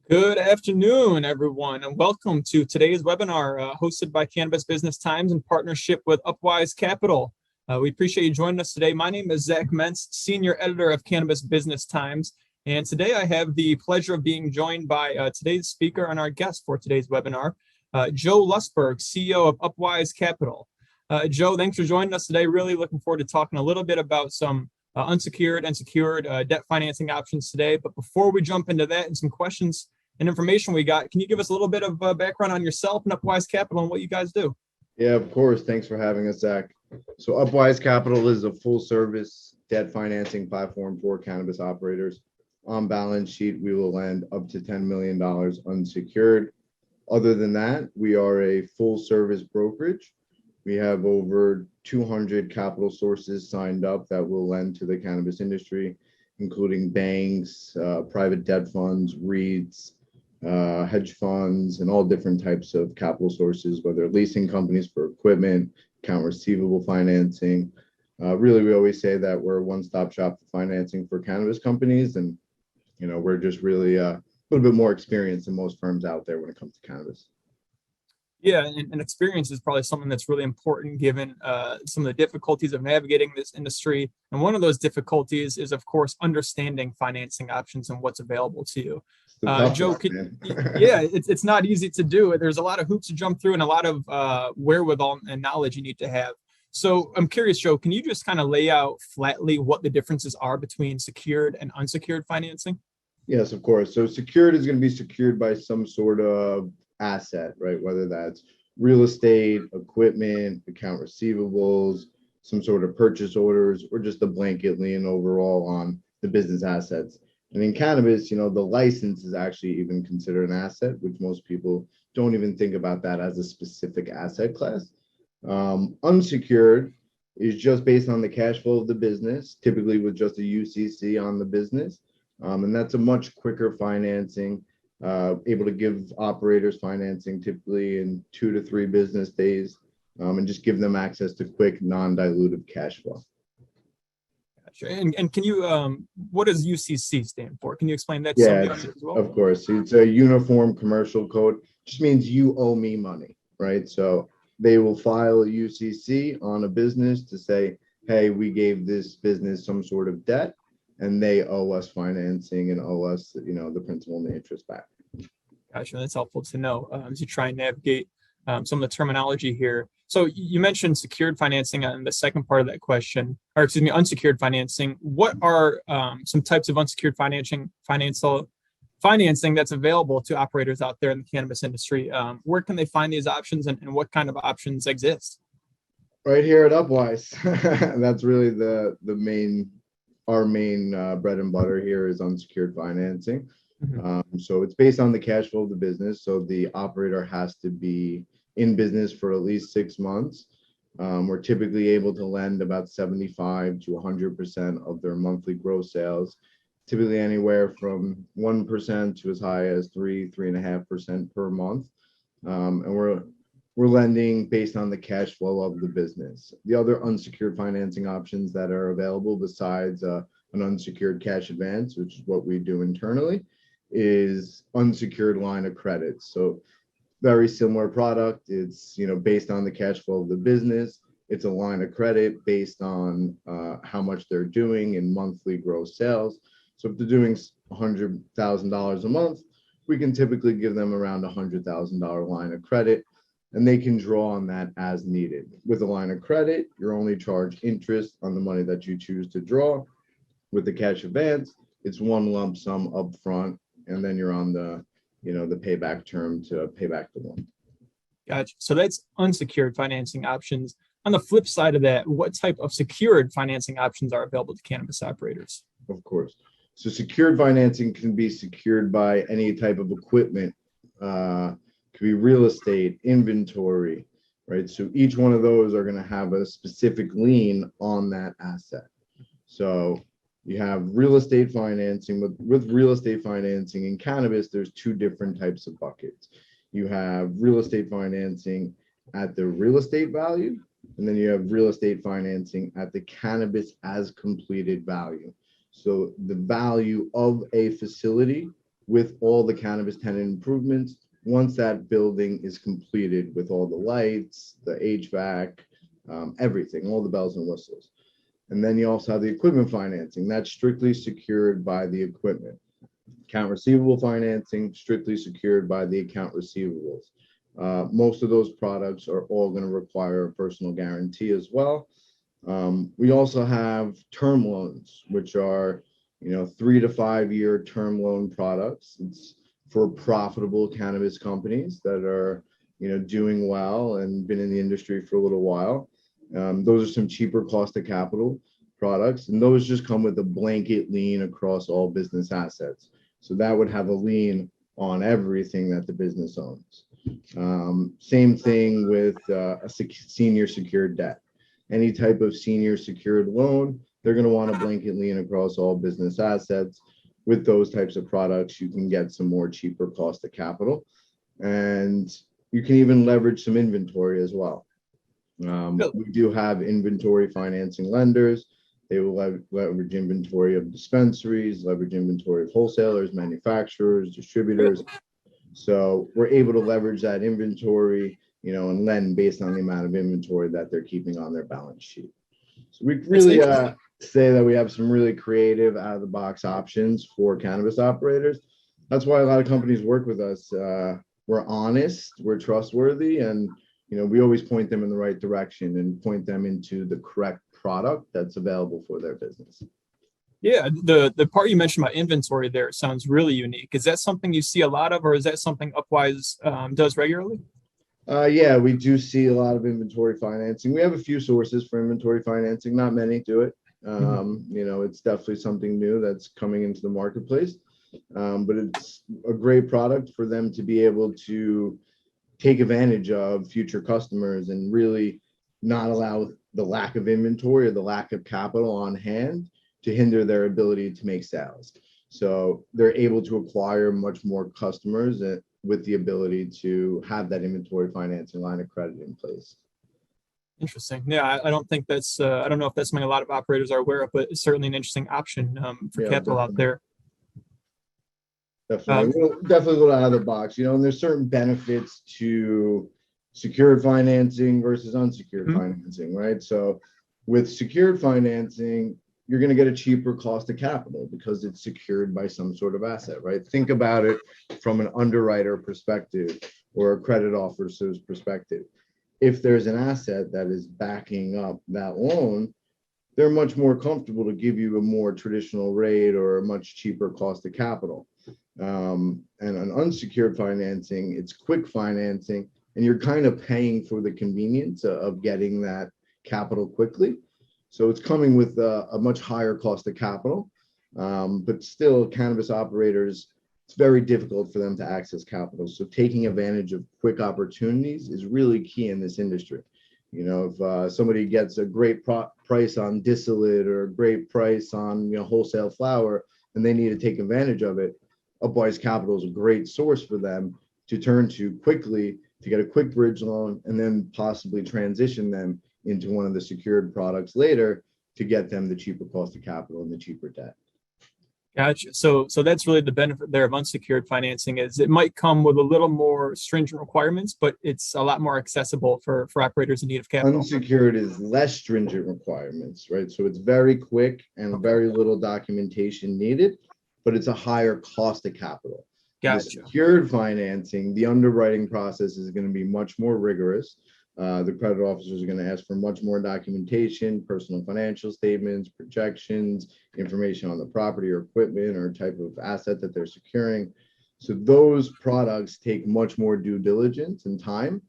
Good afternoon, everyone, and welcome to today's webinar hosted by Cannabis Business Times in partnership with Upwise Capital. We appreciate you joining us today. My name is Zach Mentz, Senior Editor of Cannabis Business Times, and today I have the pleasure of being joined by today's speaker and our guest for today's webinar, Joe Lustberg, CEO of Upwise Capital. Joe, thanks for joining us today. Really looking forward to talking a little bit about some unsecured and secured debt financing options today. But before we jump into that and some questions and information we got, can you give us a little bit of background on yourself and Upwise Capital and what you guys do? Yeah, of course. Thanks for having us, Zach. So Upwise Capital is a full-service debt financing platform for cannabis operators. On balance sheet, we will lend up to $10 million unsecured. Other than that, we are a full-service brokerage. We have over 200 capital sources signed up that will lend to the cannabis industry, including banks, private debt funds, REITs, hedge funds, and all different types of capital sources, whether leasing companies for equipment, account receivable financing. Really, we always say that we're a one-stop shop for financing for cannabis companies, and we're just really a little bit more experienced than most firms out there when it comes to cannabis. Yeah, and experience is probably something that's really important given some of the difficulties of navigating this industry. And one of those difficulties is, of course, understanding financing options and what's available to you. Joe, it's not easy to do. There's a lot of hoops to jump through and a lot of wherewithal and knowledge you need to have. So I'm curious, Joe, can you just kind of lay out flatly what the differences are between secured and unsecured financing? Yes, of course. So secured is going to be secured by some sort of asset, right? Whether that's real estate, equipment, account receivables, some sort of purchase orders, or just a blanket lien overall on the business assets. And in cannabis, the license is actually even considered an asset, which most people don't even think about that as a specific asset class. Unsecured is just based on the cash flow of the business, typically with just a UCC on the business. And that's a much quicker financing, able to give operators financing typically in 2 to 3 business days, and just give them access to quick, non-dilutive cash flow. Gotcha. And can you, what does UCC stand for? Can you explain that to Yeah, somebody as well? of course. It's a uniform commercial code. Just means you owe me money, right? So they will file a UCC on a business to say, hey, we gave this business some sort of debt, and they owe us financing and owe us, the principal and the interest back. Gotcha. That's helpful to know as you try and navigate some of the terminology here. So you mentioned secured financing on the second part of that question, or excuse me, unsecured financing. What are some types of unsecured financing that's available to operators out there in the cannabis industry? Where can they find these options, and what kind of options exist? Right here at Upwise. That's really our main bread and butter here is unsecured financing. Mm-hmm. So it's based on the cash flow of the business. So the operator has to be in business for at least 6 months. We're typically able to lend about 75 to 100% of their monthly gross sales, typically anywhere from 1% to as high as 3.5% per month. And we're lending based on the cash flow of the business. The other unsecured financing options that are available besides an unsecured cash advance, which is what we do internally, is unsecured line of credit. So very similar product. It's based on the cash flow of the business. It's a line of credit based on how much they're doing in monthly gross sales. So if they're doing $100,000 a month, we can typically give them around $100,000 line of credit, and they can draw on that as needed. With a line of credit, you're only charged interest on the money that you choose to draw. With the cash advance, it's one lump sum up front, and then you're on the payback term to pay back the loan. Gotcha. So that's unsecured financing options. On the flip side of that, what type of secured financing options are available to cannabis operators? Of course. So secured financing can be secured by any type of equipment. Could be real estate, inventory, right? So each one of those are going to have a specific lien on that asset. So you have real estate financing. With real estate financing in cannabis, there's 2 different types of buckets. You have real estate financing at the real estate value, and then you have real estate financing at the cannabis as completed value. So the value of a facility with all the cannabis tenant improvements once that building is completed with all the lights, the HVAC, everything, all the bells and whistles. And then you also have the equipment financing. That's strictly secured by the equipment. Account receivable financing, strictly secured by the account receivables. Most of those products are all going to require a personal guarantee as well. We also have term loans, which are 3 to 5 year term loan products. It's for profitable cannabis companies that are doing well and been in the industry for a little while. Those are some cheaper cost of capital products, and those just come with a blanket lien across all business assets. So that would have a lien on everything that the business owns. Same thing with a senior secured debt. Any type of senior secured loan, they're going to want a blanket lien across all business assets. With those types of products, you can get some more cheaper cost of capital, and you can even leverage some inventory as well. We do have inventory financing lenders. They will leverage inventory of dispensaries, leverage inventory of wholesalers, manufacturers, distributors. So we're able to leverage that inventory, and lend based on the amount of inventory that they're keeping on their balance sheet. So we really say that we have some really creative out of the box options for cannabis operators. That's why a lot of companies work with us. We're honest, we're trustworthy, and we always point them in the right direction and point them into the correct product that's available for their business. Yeah, the part you mentioned about inventory there sounds really unique. Is that something you see a lot of, or is that something Upwise does regularly? Yeah, we do see a lot of inventory financing. We have a few sources for inventory financing. Not many do it. It's definitely something new that's coming into the marketplace. But it's a great product for them to be able to take advantage of future customers and really not allow the lack of inventory or the lack of capital on hand to hinder their ability to make sales. So they're able to acquire much more customers with the ability to have that inventory financing line of credit in place. Interesting. Yeah, I don't think that's, I don't know if that's something a lot of operators are aware of, but it's certainly an interesting option for capital out there. Definitely a little out of the box, and there's certain benefits to secured financing versus unsecured financing, right? So with secured financing, you're going to get a cheaper cost of capital because it's secured by some sort of asset, right? Think about it from an underwriter perspective or a credit officer's perspective. If there's an asset that is backing up that loan, they're much more comfortable to give you a more traditional rate or a much cheaper cost of capital. And an unsecured financing, it's quick financing, and you're kind of paying for the convenience of getting that capital quickly. So it's coming with a much higher cost of capital, but still cannabis operators, it's very difficult for them to access capital. So taking advantage of quick opportunities is really key in this industry. If somebody gets a great price on distillate or a great price on wholesale flower and they need to take advantage of it, Upwise Capital is a great source for them to turn to quickly to get a quick bridge loan and then possibly transition them into one of the secured products later to get them the cheaper cost of capital and the cheaper debt. Gotcha. So that's really the benefit there of unsecured financing is it might come with a little more stringent requirements, but it's a lot more accessible for operators in need of capital. Unsecured is less stringent requirements, right? So it's very quick and very little documentation needed, but it's a higher cost of capital. Gotcha. The secured financing, the underwriting process is going to be much more rigorous. The credit officers are going to ask for much more documentation, personal financial statements, projections, information on the property or equipment or type of asset that they're securing. So those products take much more due diligence and time.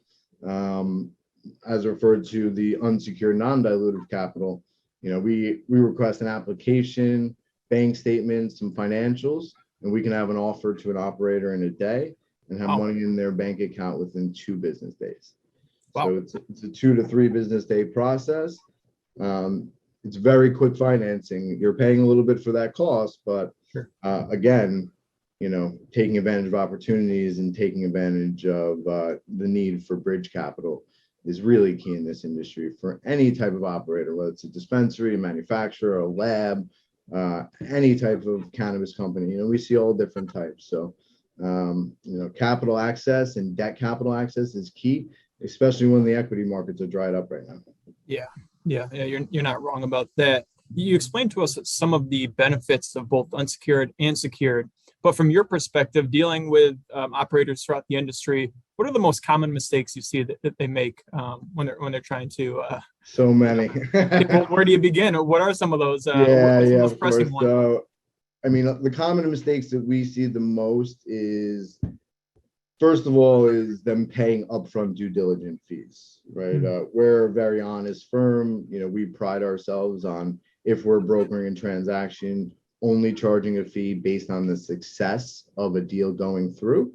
As referred to the unsecured non-dilutive capital, we request an application, bank statements, some financials, and we can have an offer to an operator in a day and have money in their bank account within 2 business days. Wow. So it's a 2 to 3 business day process. It's very quick financing. You're paying a little bit for that cost, but again, taking advantage of opportunities and taking advantage of the need for bridge capital is really key in this industry for any type of operator, whether it's a dispensary, a manufacturer, a lab, any type of cannabis company. We see all different types. So, capital access and debt capital access is key, especially when the equity markets are dried up right now. Yeah. You're not wrong about that. You explained to us some of the benefits of both unsecured and secured, but from your perspective, dealing with operators throughout the industry, what are the most common mistakes you see that they make when they're trying to? So many. Where do you begin? Or what are some of those? Yeah, what's the most of course. pressing one? So, the common mistakes that we see the most is, first of all, is them paying upfront due diligence fees, right? We're a very honest firm. We pride ourselves on, if we're brokering a transaction, only charging a fee based on the success of a deal going through.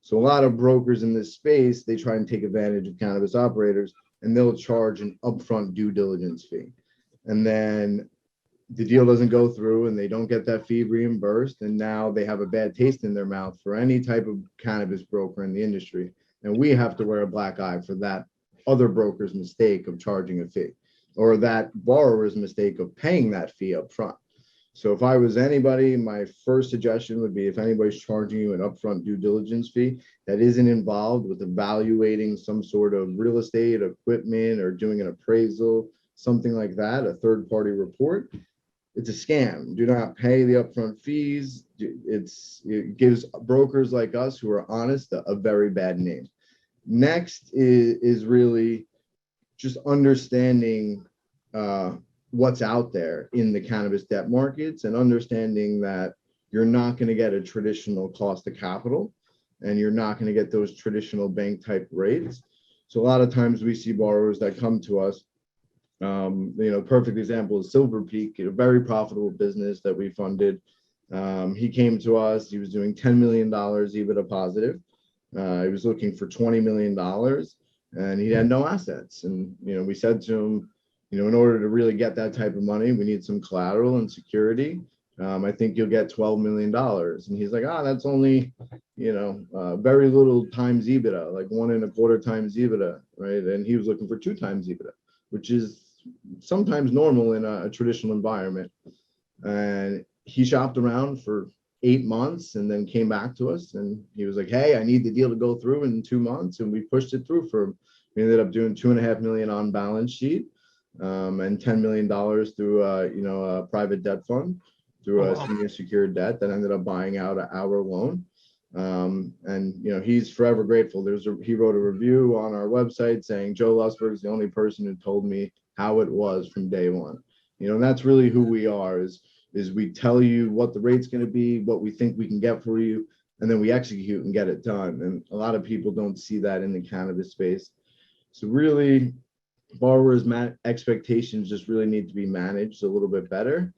So a lot of brokers in this space, they try and take advantage of cannabis operators, and they'll charge an upfront due diligence fee. And then the deal doesn't go through and they don't get that fee reimbursed. And now they have a bad taste in their mouth for any type of cannabis broker in the industry. And we have to wear a black eye for that other broker's mistake of charging a fee, or that borrower's mistake of paying that fee up front. So if I was anybody, my first suggestion would be, if anybody's charging you an upfront due diligence fee that isn't involved with evaluating some sort of real estate, equipment, or doing an appraisal, something like that, a third-party report, it's a scam. Do not pay the upfront fees. It gives brokers like us who are honest a very bad name. Next is really just understanding what's out there in the cannabis debt markets, and understanding that you're not going to get a traditional cost of capital, and you're not going to get those traditional bank type rates. So a lot of times we see borrowers that come to us. Perfect example is Silver Peak, a very profitable business that we funded. He came to us. He was doing $10 million EBITDA positive. He was looking for $20 million, and he had no assets. And we said to him, in order to really get that type of money, we need some collateral and security. I think you'll get $12 million. And he's like, that's only, very little times EBITDA, like 1.25 times EBITDA, right? And he was looking for 2 times EBITDA, which is sometimes normal in a traditional environment. And he shopped around for 8 months and then came back to us, and he was like, hey, I need the deal to go through in 2 months. And we pushed it through for him. We ended up doing $2.5 million on balance sheet, and $10 million through a private debt fund, through a senior secured debt that ended up buying out our loan. And he's forever grateful. He wrote a review on our website saying, Joe Lusberg is the only person who told me how it was from day one. And that's really who we are, is we tell you what the rate's going to be, what we think we can get for you, and then we execute and get it done. And a lot of people don't see that in the cannabis space. So really, borrowers' expectations just really need to be managed a little bit better.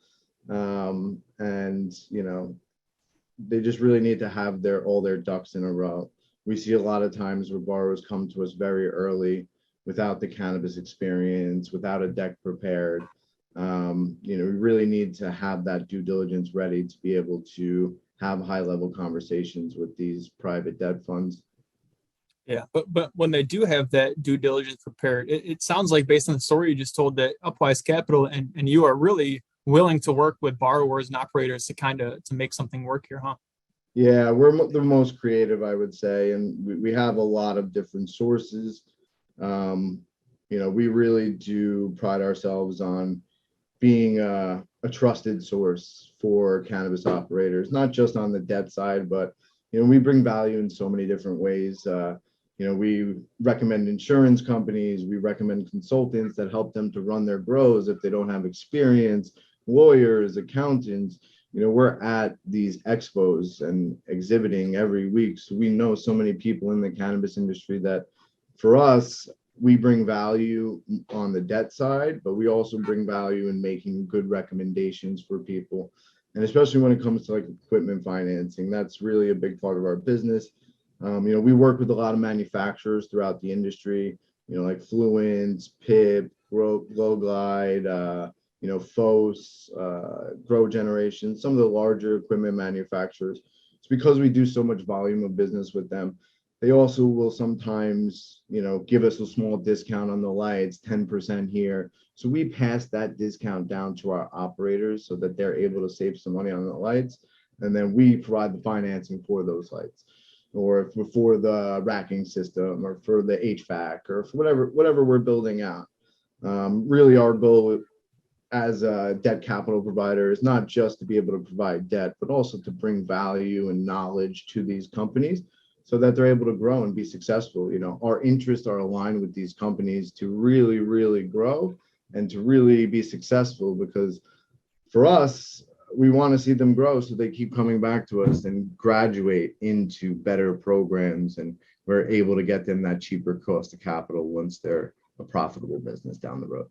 They just really need to have all their ducks in a row. We see a lot of times where borrowers come to us very early without the cannabis experience, without a deck prepared. We really need to have that due diligence ready to be able to have high-level conversations with these private debt funds. Yeah, but when they do have that due diligence prepared, it sounds like, based on the story you just told, that Upwise Capital and you are really willing to work with borrowers and operators to make something work here, huh? Yeah, we're the most creative, I would say, and we have a lot of different sources. We really do pride ourselves on being a trusted source for cannabis operators, not just on the debt side, but we bring value in so many different ways. We recommend insurance companies, we recommend consultants that help them to run their grows if they don't have experience, lawyers, accountants. We're at these expos and exhibiting every week. So we know so many people in the cannabis industry that, for us, we bring value on the debt side, but we also bring value in making good recommendations for people. And especially when it comes to like equipment financing, that's really a big part of our business. We work with a lot of manufacturers throughout the industry, like Fluence, PIP, Glow Glide, FOS, Grow Generation, some of the larger equipment manufacturers. It's because we do so much volume of business with them They also will sometimes, give us a small discount on the lights, 10% here. So we pass that discount down to our operators so that they're able to save some money on the lights. And then we provide the financing for those lights, or for the racking system, or for the HVAC, or for whatever we're building out. Really, our goal as a debt capital provider is not just to be able to provide debt, but also to bring value and knowledge to these companies so that they're able to grow and be successful. Our interests are aligned with these companies to really, really grow and to really be successful, because for us, we want to see them grow so they keep coming back to us and graduate into better programs, and we're able to get them that cheaper cost of capital once they're a profitable business down the road.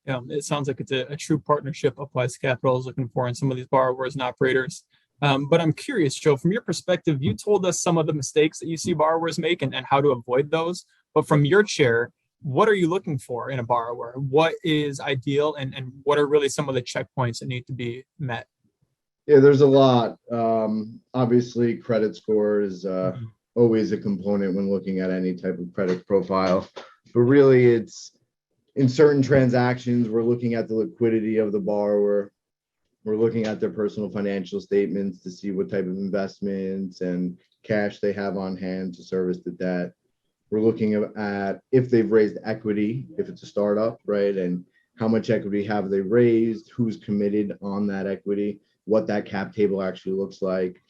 Yeah, it sounds like it's a true partnership Upwise Capital is looking for in some of these borrowers and operators. But I'm curious, Joe, from your perspective, you told us some of the mistakes that you see borrowers make and how to avoid those. But from your chair, what are you looking for in a borrower? What is ideal, and what are really some of the checkpoints that need to be met? Yeah, there's a lot. Obviously, credit score is always a component when looking at any type of credit profile. But really, it's in certain transactions, we're looking at the liquidity of the borrower. We're looking at their personal financial statements to see what type of investments and cash they have on hand to service the debt. We're looking at if they've raised equity, if it's a startup, right? And how much equity have they raised, who's committed on that equity, what that cap table actually looks like.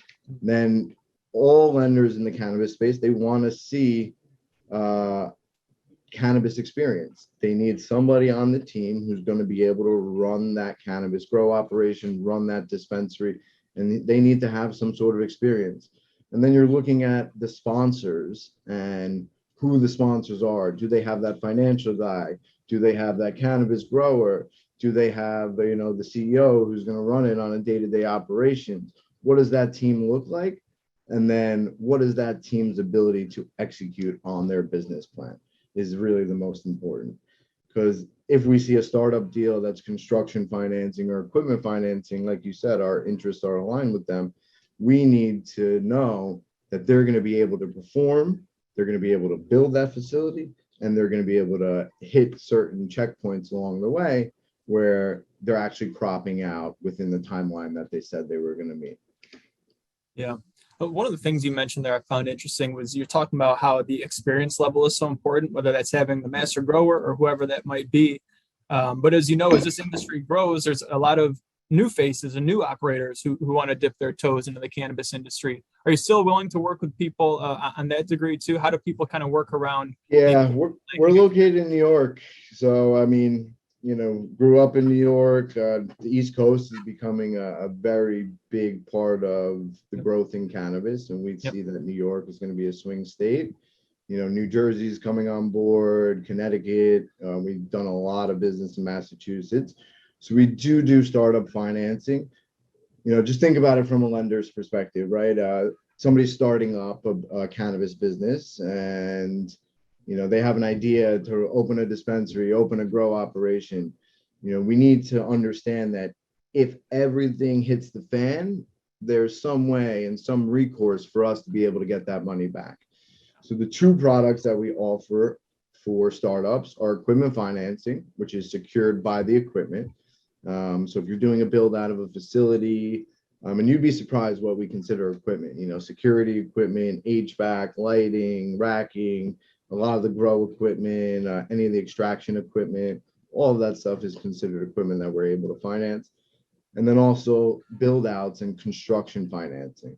Then all lenders in the cannabis space, they want to see cannabis experience. They need somebody on the team who's going to be able to run that cannabis grow operation, run that dispensary, and they need to have some sort of experience. And then you're looking at the sponsors and who the sponsors are. Do they have that financial guy? Do they have that cannabis grower? Do they have, the CEO who's going to run it on a day-to-day operations? What does that team look like? And then what is that team's ability to execute on their business plan is really the most important. Because if we see a startup deal that's construction financing or equipment financing, like you said, our interests are aligned with them. We need to know that they're going to be able to perform, they're going to be able to build that facility, and they're going to be able to hit certain checkpoints along the way where they're actually cropping out within the timeline that they said they were going to meet. Yeah. One of the things you mentioned there I found interesting was you're talking about how the experience level is so important, whether that's having the master grower or whoever that might be. But as you know, as this industry grows, there's a lot of new faces and new operators who want to dip their toes into the cannabis industry. Are you still willing to work with people on that degree too? How do people kind of work around? Yeah, we're located in New York. So, I mean, grew up in New York. The East Coast is becoming a very big part of the growth in cannabis. And we see that New York is going to be a swing state. New Jersey is coming on board, Connecticut. We've done a lot of business in Massachusetts. So we do startup financing. Just think about it from a lender's perspective, right? Somebody's starting up a cannabis business, and they have an idea to open a dispensary, open a grow operation. We need to understand that if everything hits the fan, there's some way and some recourse for us to be able to get that money back. So the true products that we offer for startups are equipment financing, which is secured by the equipment. So if you're doing a build out of a facility, and you'd be surprised what we consider equipment, security equipment, HVAC, lighting, racking, a lot of the grow equipment, any of the extraction equipment, all of that stuff is considered equipment that we're able to finance. And then also build outs and construction financing.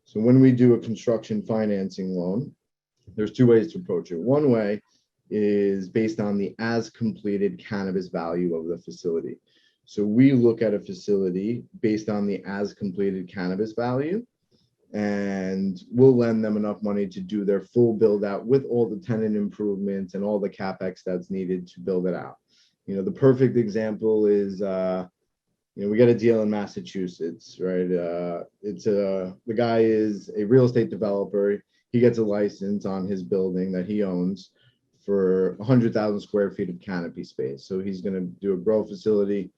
So when we do a construction financing loan, there's two ways to approach it. One way is based on the as completed cannabis value of the facility. So we look at a facility based on the as completed cannabis value, and we'll lend them enough money to do their full build out with all the tenant improvements and all the CapEx that's needed to build it out. The perfect example is, we got a deal in Massachusetts, right? The guy is a real estate developer. He gets a license on his building that he owns for 100,000 square feet of canopy space. So he's going to do a grow facility.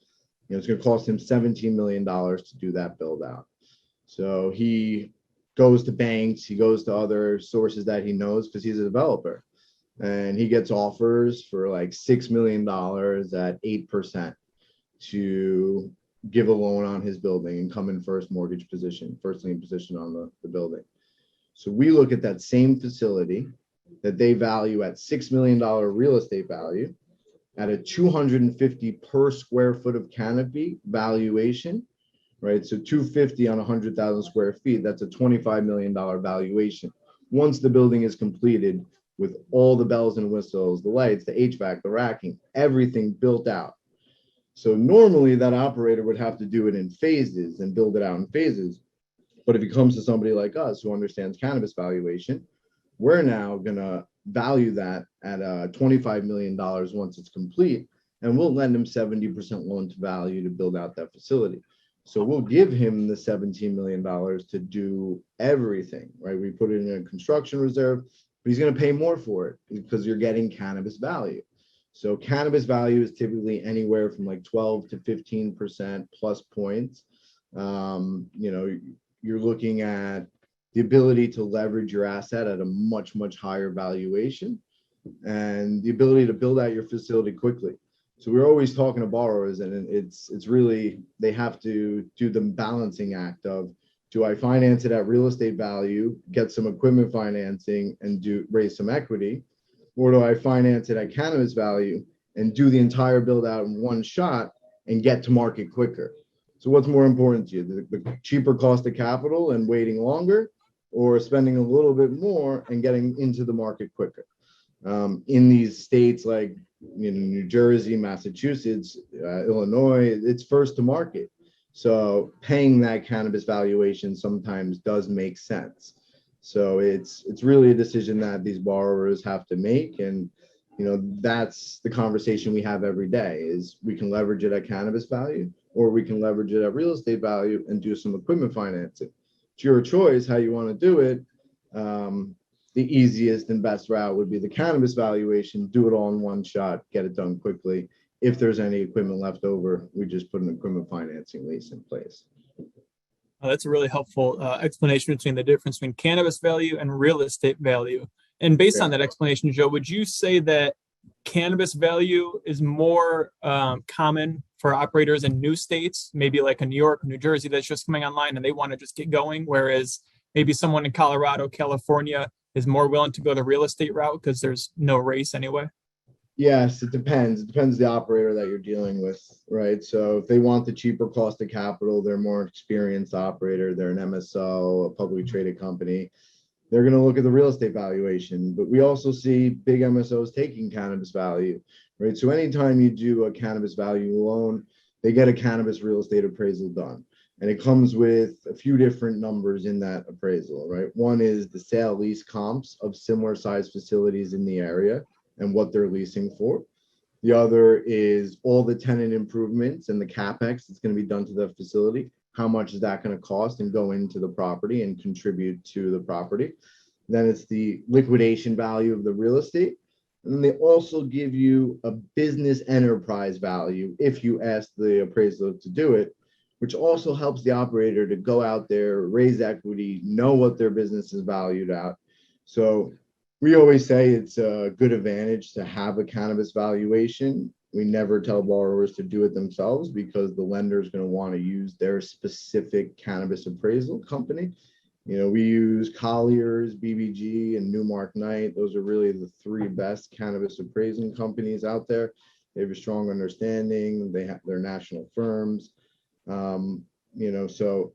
It's going to cost him $17 million to do that build out. So he goes to banks, he goes to other sources that he knows because he's a developer. And he gets offers for like $6 million at 8% to give a loan on his building and come in first mortgage position, first lien position on the building. So we look at that same facility that they value at $6 million real estate value at a 250 per square foot of canopy valuation, right? So 250 on 100,000 square feet, that's a $25 million valuation. Once the building is completed with all the bells and whistles, the lights, the HVAC, the racking, everything built out. So normally that operator would have to do it in phases and build it out in phases. But if it comes to somebody like us who understands cannabis valuation, we're now going to value that at $25 million once it's complete, and we'll lend him 70% loan to value to build out that facility. So we'll give him the $17 million to do everything, right? We put it in a construction reserve, but he's going to pay more for it because you're getting cannabis value. So cannabis value is typically anywhere from like 12 to 15% plus points. You're looking at the ability to leverage your asset at a much, much higher valuation and the ability to build out your facility quickly. So we're always talking to borrowers, and it's really, they have to do the balancing act of, do I finance it at real estate value, get some equipment financing and raise some equity, or do I finance it at cannabis value and do the entire build out in one shot and get to market quicker? So what's more important to you, the cheaper cost of capital and waiting longer, or spending a little bit more and getting into the market quicker? In these states like New Jersey, Massachusetts, Illinois, it's first to market. So paying that cannabis valuation sometimes does make sense. So it's really a decision that these borrowers have to make. And that's the conversation we have every day, is we can leverage it at cannabis value, or we can leverage it at real estate value and do some equipment financing. It's your choice how you want to do it. The easiest and best route would be the cannabis valuation, do it all in one shot, get it done quickly. If there's any equipment left over, we just put an equipment financing lease in place. That's a really helpful explanation between the difference between cannabis value and real estate value. And based on that explanation, Joe, would you say that cannabis value is more common for operators in new states, maybe like in New York, New Jersey, that's just coming online and they want to just get going, whereas maybe someone in Colorado, California is more willing to go the real estate route because there's no race anyway? Yes, it depends. It depends the operator that you're dealing with, right? So if they want the cheaper cost of capital, they're more experienced operator, they're an MSO, a publicly traded company, they're going to look at the real estate valuation. But we also see big MSOs taking cannabis value, right? So anytime you do a cannabis value loan, they get a cannabis real estate appraisal done. And it comes with a few different numbers in that appraisal, right? One is the sale lease comps of similar size facilities in the area and what they're leasing for. The other is all the tenant improvements and the CapEx that's going to be done to the facility. How much is that going to cost and go into the property and contribute to the property? Then it's the liquidation value of the real estate. And then they also give you a business enterprise value if you ask the appraiser to do it, which also helps the operator to go out there, raise equity, know what their business is valued at. So we always say it's a good advantage to have a cannabis valuation. We never tell borrowers to do it themselves because the lender is going to want to use their specific cannabis appraisal company. We use Colliers, BBG, and Newmark Knight. Those are really the three best cannabis appraising companies out there. They have a strong understanding. They're national firms. So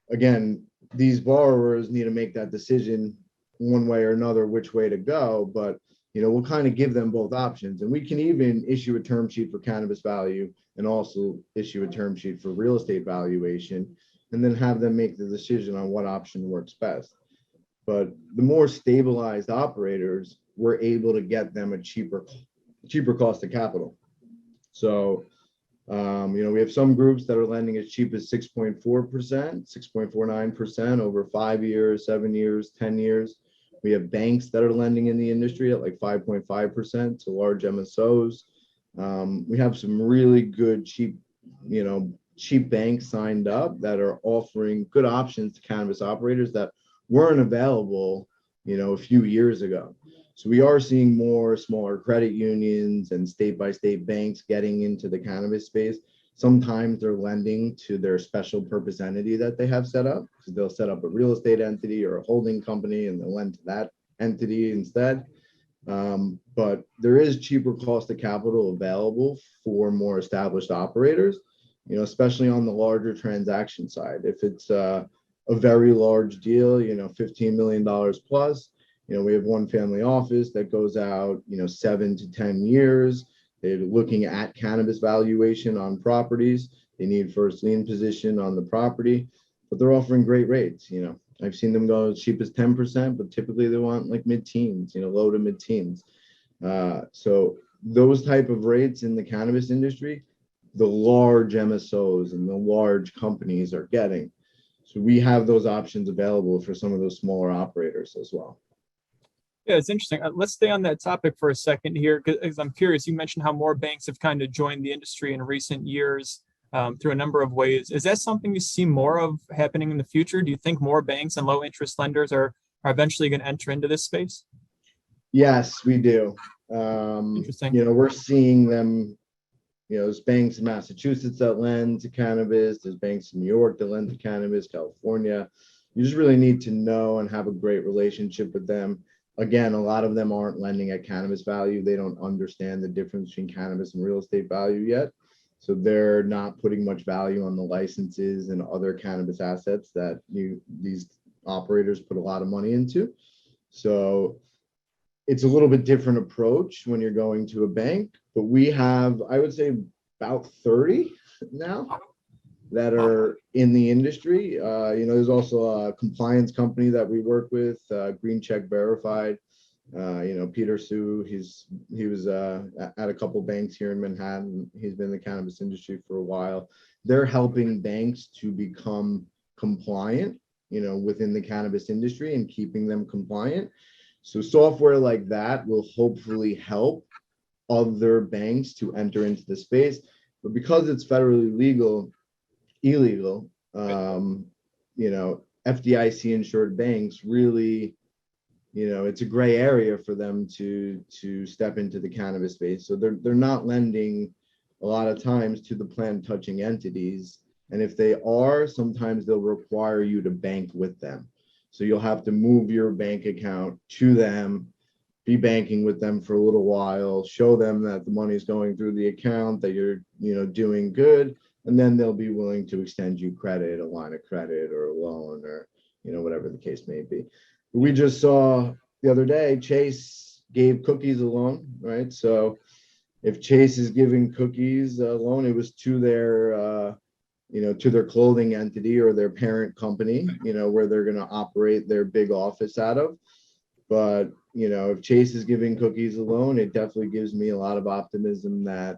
again, these borrowers need to make that decision one way or another, which way to go. But, we'll kind of give them both options, and we can even issue a term sheet for cannabis value and also issue a term sheet for real estate valuation, and then have them make the decision on what option works best. But the more stabilized operators, we're able to get them a cheaper cost of capital. So, we have some groups that are lending as cheap as 6.4%, 6.49% over 5 years, 7 years, 10 years. We have banks that are lending in the industry at like 5.5% to large MSOs. We have some really good, cheap banks signed up that are offering good options to cannabis operators that weren't available, a few years ago. So we are seeing more smaller credit unions and state-by-state banks getting into the cannabis space. Sometimes they're lending to their special purpose entity that they have set up. So they'll set up a real estate entity or a holding company and they'll lend to that entity instead. But there is cheaper cost of capital available for more established operators, especially on the larger transaction side. If it's a very large deal, $15 million plus, we have one family office that goes out, 7 to 10 years. They're looking at cannabis valuation on properties. They need first lien position on the property, but they're offering great rates. I've seen them go as cheap as 10%, but typically they want like mid-teens, low to mid-teens. So those type of rates in the cannabis industry, the large MSOs and the large companies are getting. So we have those options available for some of those smaller operators as well. Yeah, it's interesting. Let's stay on that topic for a second here, because I'm curious. You mentioned how more banks have kind of joined the industry in recent years through a number of ways. Is that something you see more of happening in the future? Do you think more banks and low interest lenders are eventually going to enter into this space? Yes, we do. Interesting. We're seeing them. There's banks in Massachusetts that lend to cannabis. There's banks in New York that lend to cannabis, California. You just really need to know and have a great relationship with them. Again, a lot of them aren't lending at cannabis value. They don't understand the difference between cannabis and real estate value yet. So they're not putting much value on the licenses and other cannabis assets that these operators put a lot of money into. So it's a little bit different approach when you're going to a bank, but we have, I would say, about 30 now that are in the industry. There's also a compliance company that we work with, Green Check Verified. Peter Sue, he was at a couple banks here in Manhattan. He's been in the cannabis industry for a while. They're helping banks to become compliant, within the cannabis industry and keeping them compliant. So software like that will hopefully help other banks to enter into the space. But because it's federally illegal, FDIC insured banks really, it's a gray area for them to step into the cannabis space. So they're not lending a lot of times to the plant touching entities. And if they are, sometimes they'll require you to bank with them. So you'll have to move your bank account to them, be banking with them for a little while, show them that the money is going through the account, that you're, doing good, and then they'll be willing to extend you credit, a line of credit or a loan or, whatever the case may be. We just saw the other day, Chase gave cookies a loan, right? So if Chase is giving cookies a loan, it was to their to their clothing entity or their parent company, where they're going to operate their big office out of. But, if Chase is giving cookies a loan, it definitely gives me a lot of optimism that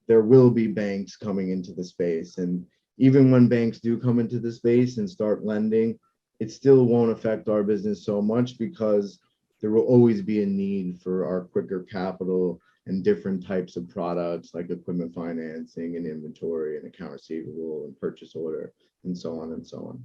there will be banks coming into the space. And even when banks do come into the space and start lending, it still won't affect our business so much because there will always be a need for our quicker capital and different types of products like equipment financing and inventory and account receivable and purchase order and so on and so on.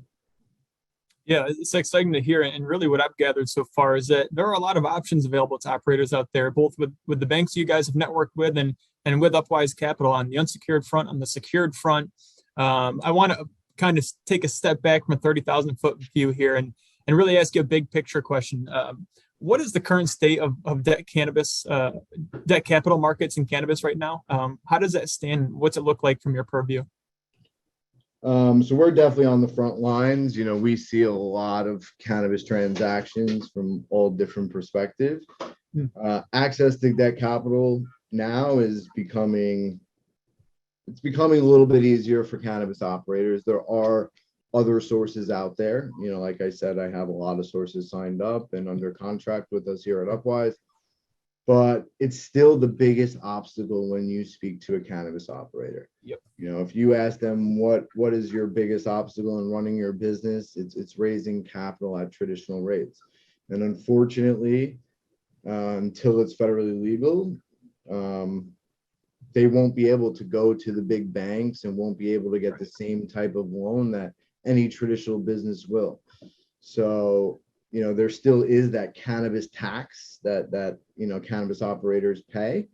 Yeah, it's exciting to hear. And really what I've gathered so far is that there are a lot of options available to operators out there, both with the banks you guys have networked with and with Upwise Capital on the unsecured front, on the secured front. I want to kind of take a step back from a 30,000 foot view here and really ask you a big picture question. What is the current state of debt capital markets in cannabis right now? How does that stand? What's it look like from your purview? So we're definitely on the front lines. We see a lot of cannabis transactions from all different perspectives. Access to debt capital now is becoming a little bit easier for cannabis operators. There are other sources out there. Like I said, I have a lot of sources signed up and under contract with us here at Upwise, but it's still the biggest obstacle when you speak to a cannabis operator. Yep. If you ask them what is your biggest obstacle in running your business, it's raising capital at traditional rates. And unfortunately, until it's federally legal, they won't be able to go to the big banks and won't be able to get the same type of loan that any traditional business will. So, there still is that cannabis tax that cannabis operators pay.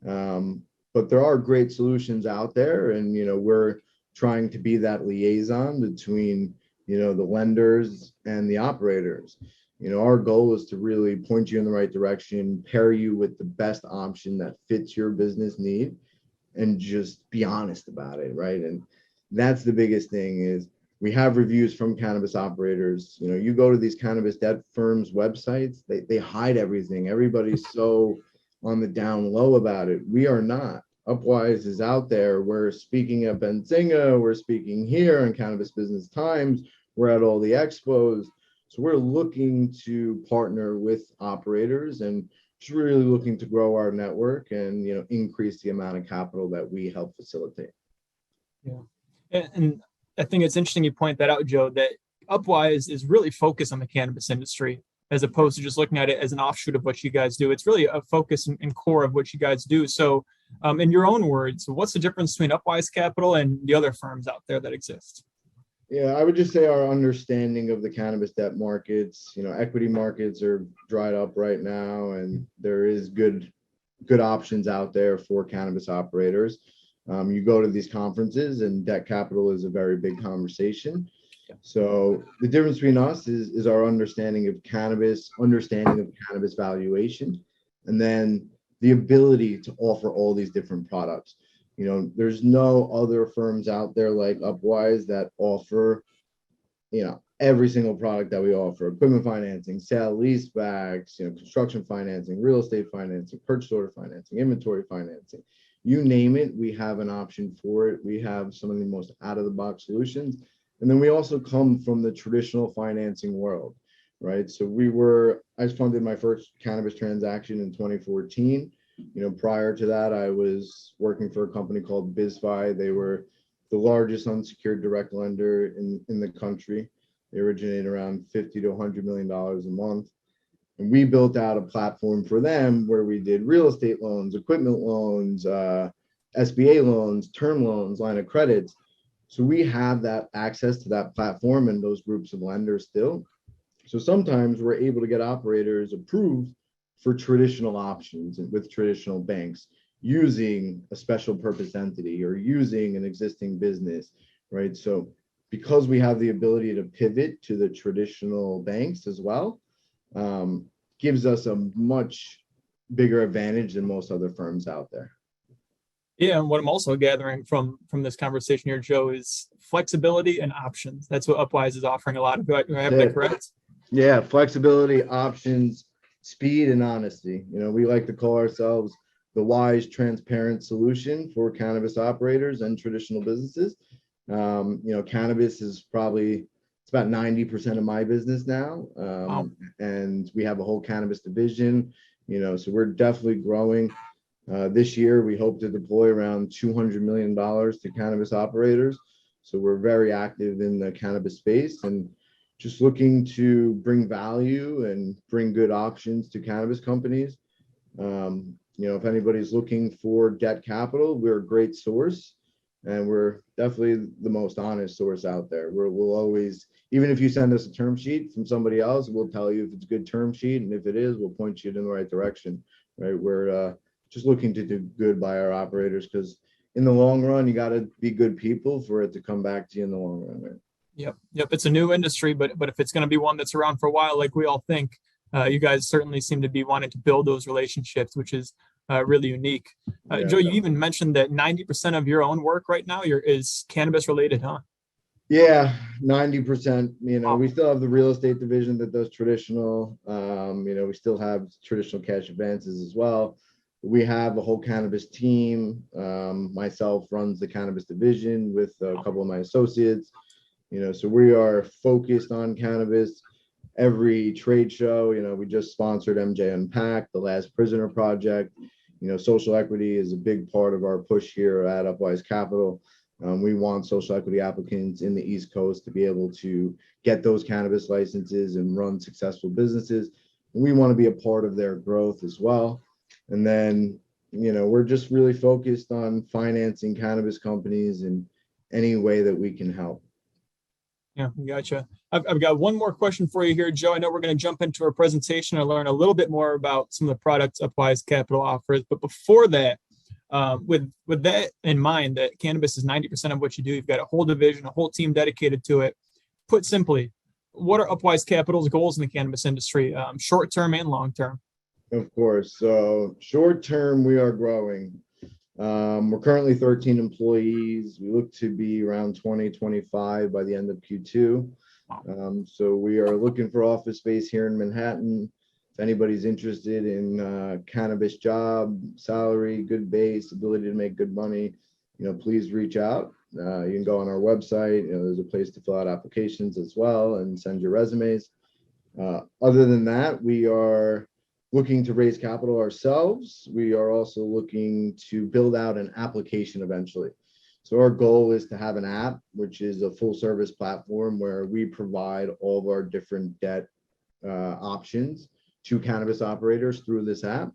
But there are great solutions out there, and we're trying to be that liaison between the lenders and the operators. Our goal is to really point you in the right direction, pair you with the best option that fits your business need, and just be honest about it, right? And that's the biggest thing. Is we have reviews from cannabis operators. You go to these cannabis debt firms websites, they hide everything. Everybody's so on the down low about it. We are not. Upwise is out there. We're speaking at Benzinga. We're speaking here on Cannabis Business Times. We're at all the expos. So we're looking to partner with operators and just really looking to grow our network and increase the amount of capital that we help facilitate. Yeah, and I think it's interesting you point that out, Joe, that Upwise is really focused on the cannabis industry as opposed to just looking at it as an offshoot of what you guys do. It's really a focus and core of what you guys do. So in your own words, what's the difference between Upwise Capital and the other firms out there that exist? Yeah, I would just say our understanding of the cannabis debt markets, equity markets are dried up right now, and there is good options out there for cannabis operators. You go to these conferences and debt capital is a very big conversation. So the difference between us is our understanding of cannabis valuation, and then the ability to offer all these different products. There's no other firms out there like Upwise that offer, every single product that we offer: equipment financing, sale leasebacks, construction financing, real estate financing, purchase order financing, inventory financing. You name it, we have an option for it. We have some of the most out-of-the-box solutions. And then we also come from the traditional financing world, right? So I funded my first cannabis transaction in 2014. Prior to that, I was working for a company called BizFi. They were the largest unsecured direct lender in the country. They originated around $50 to $100 million a month. And we built out a platform for them where we did real estate loans, equipment loans, SBA loans, term loans, line of credits. So we have that access to that platform and those groups of lenders still. So sometimes we're able to get operators approved for traditional options with traditional banks using a special purpose entity or using an existing business, right? So because we have the ability to pivot to the traditional banks as well, gives us a much bigger advantage than most other firms out there. Yeah, and what I'm also gathering from this conversation here, Joe, is flexibility and options. That's what Upwise is offering a lot of. Do I have that correct? Yeah, flexibility, options, speed, and honesty. We like to call ourselves the wise, transparent solution for cannabis operators and traditional businesses. Cannabis is it's about 90% of my business now. Wow. And we have a whole cannabis division, so we're definitely growing. This year, we hope to deploy around $200 million to cannabis operators. So we're very active in the cannabis space and just looking to bring value and bring good options to cannabis companies. If anybody's looking for debt capital, we're a great source, and we're definitely the most honest source out there. We'll always, even if you send us a term sheet from somebody else, we'll tell you if it's a good term sheet, and if it is, we'll point you in the right direction, right? We're just looking to do good by our operators, because in the long run, you got to be good people for it to come back to you in the long run, right? Yep. It's a new industry, but if it's going to be one that's around for a while, like we all think, you guys certainly seem to be wanting to build those relationships, which is really unique. Yeah, Joe, you even mentioned that 90% of your own work right now is cannabis related, huh? Yeah, 90%. We still have the real estate division that does traditional. We still have traditional cash advances as well. We have a whole cannabis team. Myself runs the cannabis division with a couple of my associates. So we are focused on cannabis. Every trade show, we just sponsored MJ Unpacked, the Last Prisoner Project. Social equity is a big part of our push here at Upwise Capital. We want social equity applicants in the East Coast to be able to get those cannabis licenses and run successful businesses. And we want to be a part of their growth as well. And then, we're just really focused on financing cannabis companies in any way that we can help. Yeah, gotcha. I've got one more question for you here, Joe. I know we're going to jump into our presentation and learn a little bit more about some of the products Upwise Capital offers. But before that, with that in mind, that cannabis is 90% of what you do, you've got a whole division, a whole team dedicated to it. Put simply, what are Upwise Capital's goals in the cannabis industry, short term and long term? Of course. So short term, we are growing. We're currently 13 employees. We look to be around 2025 by the end of Q2. So we are looking for office space here in Manhattan. If anybody's interested in cannabis job, salary, good base, ability to make good money, please reach out. You can go on our website. There's a place to fill out applications as well and send your resumes. Other than that, we are looking to raise capital ourselves. We are also looking to build out an application eventually. So our goal is to have an app, which is a full service platform where we provide all of our different debt options to cannabis operators through this app.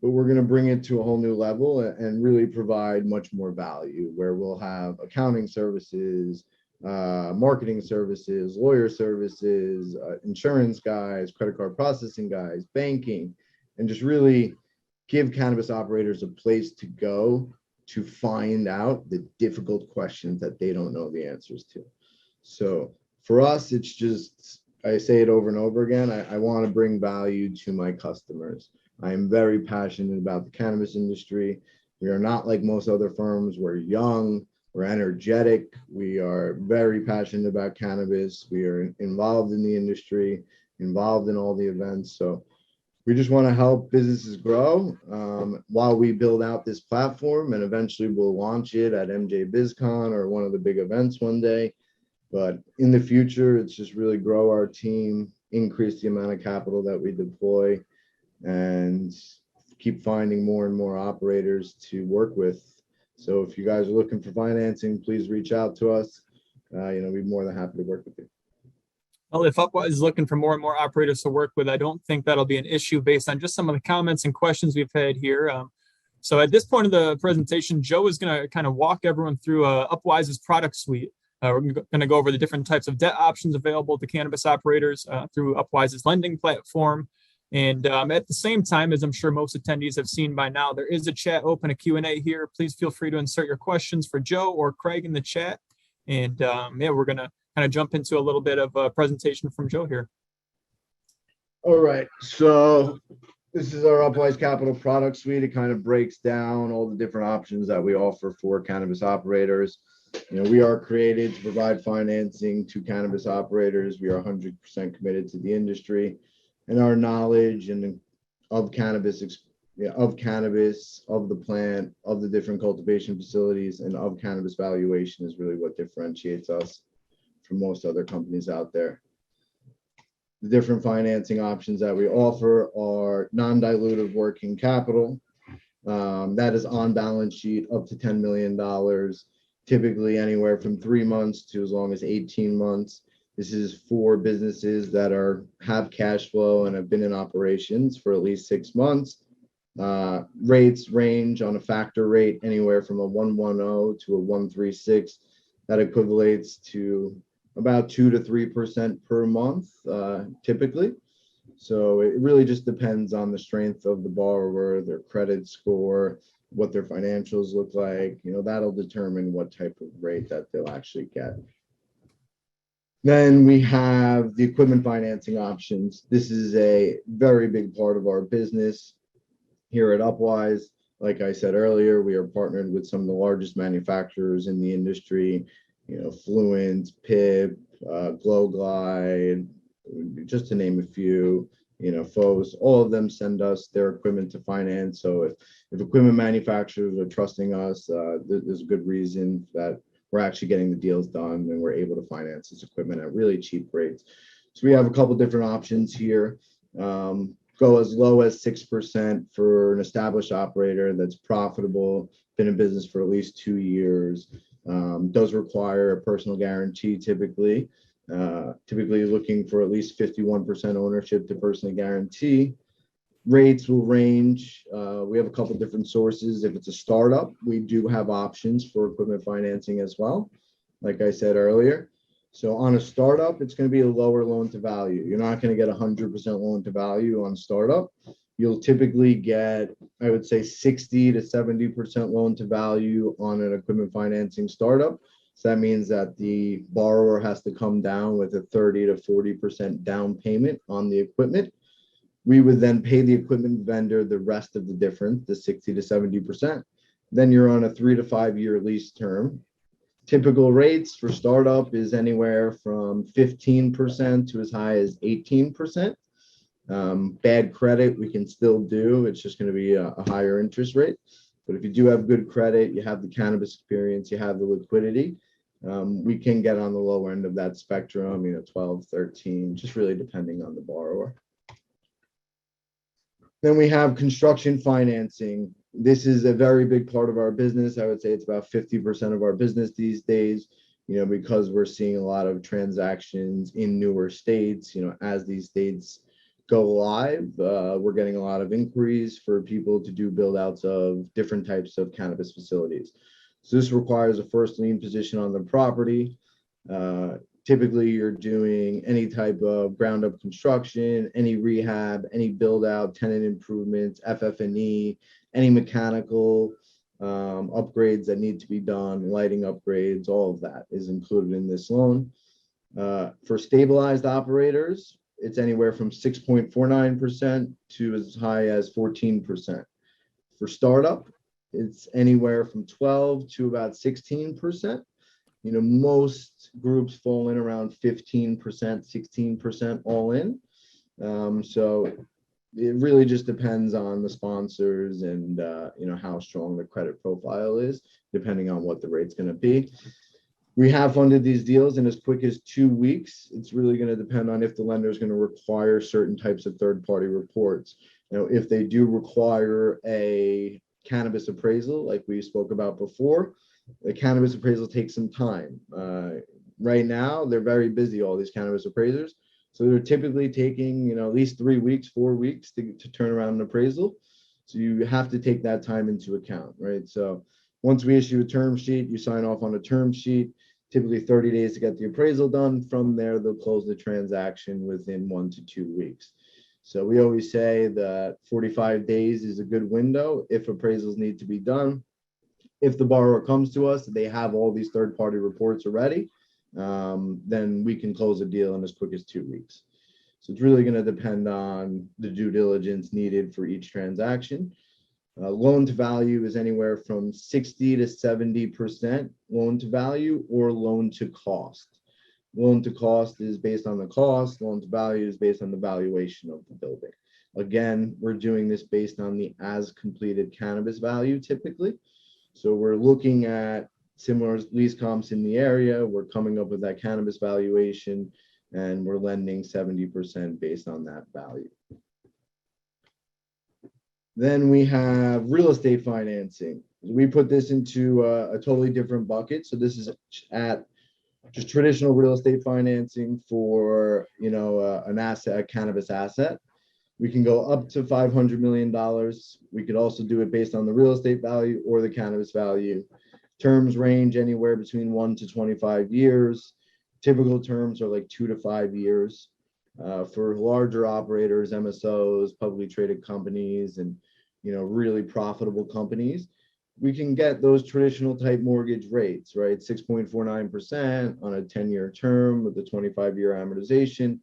But we're going to bring it to a whole new level and really provide much more value, where we'll have accounting services, marketing services, lawyer services, insurance guys, credit card processing guys, banking, and just really give cannabis operators a place to go to find out the difficult questions that they don't know the answers to. So for us, it's just, I say it over and over again, I want to bring value to my customers. I am very passionate about the cannabis industry. We are not like most other firms. We're young, we're energetic, we are very passionate about cannabis. We are involved in the industry, involved in all the events. So we just want to help businesses grow while we build out this platform, and eventually we'll launch it at MJ BizCon or one of the big events one day. But in the future, it's just really grow our team, increase the amount of capital that we deploy, and keep finding more and more operators to work with. So if you guys are looking for financing, please reach out to us. We'd be more than happy to work with you. Well, if Upwise is looking for more and more operators to work with, I don't think that'll be an issue based on just some of the comments and questions we've had here. So at this point of the presentation, Joe is going to kind of walk everyone through Upwise's product suite. We're going to go over the different types of debt options available to cannabis operators through Upwise's lending platform. And at the same time, as I'm sure most attendees have seen by now, there is a chat open, a Q&A here. Please feel free to insert your questions for Joe or Craig in the chat. And we're going to kind of jump into a little bit of a presentation from Joe here. All right. So this is our Upwise Capital product suite. It kind of breaks down all the different options that we offer for cannabis operators. We are created to provide financing to cannabis operators. We are 100% committed to the industry. And our knowledge of cannabis, of the plant, of the different cultivation facilities, and of cannabis valuation is really what differentiates us from most other companies out there. The different financing options that we offer are non-diluted working capital. That is on balance sheet up to $10 million, typically anywhere from 3 months to as long as 18 months. This is for businesses that have cash flow and have been in operations for at least 6 months. Rates range on a factor rate anywhere from a 110 to a 136. That equivalates to about 2 to 3% per month, typically. So it really just depends on the strength of the borrower, their credit score, what their financials look like. That'll determine what type of rate that they'll actually get. Then we have the equipment financing options. This is a very big part of our business here at Upwise. Like I said earlier, we are partnered with some of the largest manufacturers in the industry, Fluent, PIP, Glow Glide, just to name a few, FOS. All of them send us their equipment to finance. So if equipment manufacturers are trusting us, there's a good reason that we're actually getting the deals done and we're able to finance this equipment at really cheap rates. So we have a couple different options here. Go as low as 6% for an established operator that's profitable, been in business for at least 2 years, does require a personal guarantee typically. Typically looking for at least 51% ownership to personally guarantee. Rates will range. We have a couple different sources. If it's a startup, we do have options for equipment financing as well, like I said earlier. So on a startup, it's going to be a lower loan to value. You're not going to get 100% loan to value on startup. You'll typically get, I would say, 60 to 70% loan to value on an equipment financing startup. So that means that the borrower has to come down with a 30 to 40% down payment on the equipment. We would then pay the equipment vendor the rest of the difference, the 60 to 70%. Then you're on a 3 to 5 year lease term. Typical rates for startup is anywhere from 15% to as high as 18%. Bad credit, we can still do. It's just going to be a higher interest rate. But if you do have good credit, you have the cannabis experience, you have the liquidity, we can get on the lower end of that spectrum, 12, 13, just really depending on the borrower. Then we have construction financing. This is a very big part of our business. I would say it's about 50% of our business these days, because we're seeing a lot of transactions in newer states. As these states go live, we're getting a lot of inquiries for people to do build outs of different types of cannabis facilities. So this requires a first lien position on the property. Typically, you're doing any type of ground up construction, any rehab, any build out, tenant improvements, FF&E, any mechanical upgrades that need to be done, lighting upgrades, all of that is included in this loan. For stabilized operators, it's anywhere from 6.49% to as high as 14%. For startup, it's anywhere from 12 to about 16%. Most groups fall in around 15%, 16% all in. So it really just depends on the sponsors and, how strong the credit profile is, depending on what the rate's going to be. We have funded these deals in as quick as 2 weeks. It's really going to depend on if the lender is going to require certain types of third-party reports. If they do require a cannabis appraisal, like we spoke about before, the cannabis appraisal takes some time. Right now, they're very busy, all these cannabis appraisers. So they're typically taking, at least 3 weeks, 4 weeks to turn around an appraisal. So you have to take that time into account, right? So once we issue a term sheet, you sign off on a term sheet, typically 30 days to get the appraisal done. From there, they'll close the transaction within 1 to 2 weeks. So we always say that 45 days is a good window if appraisals need to be done. If the borrower comes to us, they have all these third-party reports already, then we can close a deal in as quick as 2 weeks. So it's really going to depend on the due diligence needed for each transaction. Loan to value is anywhere from 60 to 70% loan to value or loan to cost. Loan to cost is based on the cost. Loan to value is based on the valuation of the building. Again, we're doing this based on the as completed cannabis value typically. So we're looking at similar lease comps in the area. We're coming up with that cannabis valuation, and we're lending 70% based on that value. Then we have real estate financing. We put this into a totally different bucket. So this is at just traditional real estate financing for, an asset, a cannabis asset. We can go up to $500 million. We could also do it based on the real estate value or the cannabis value. Terms range anywhere between 1 to 25 years. Typical terms are like 2 to 5 years. For larger operators, MSOs, publicly traded companies, and really profitable companies, we can get those traditional type mortgage rates, right? 6.49% on a 10-year term with a 25-year amortization.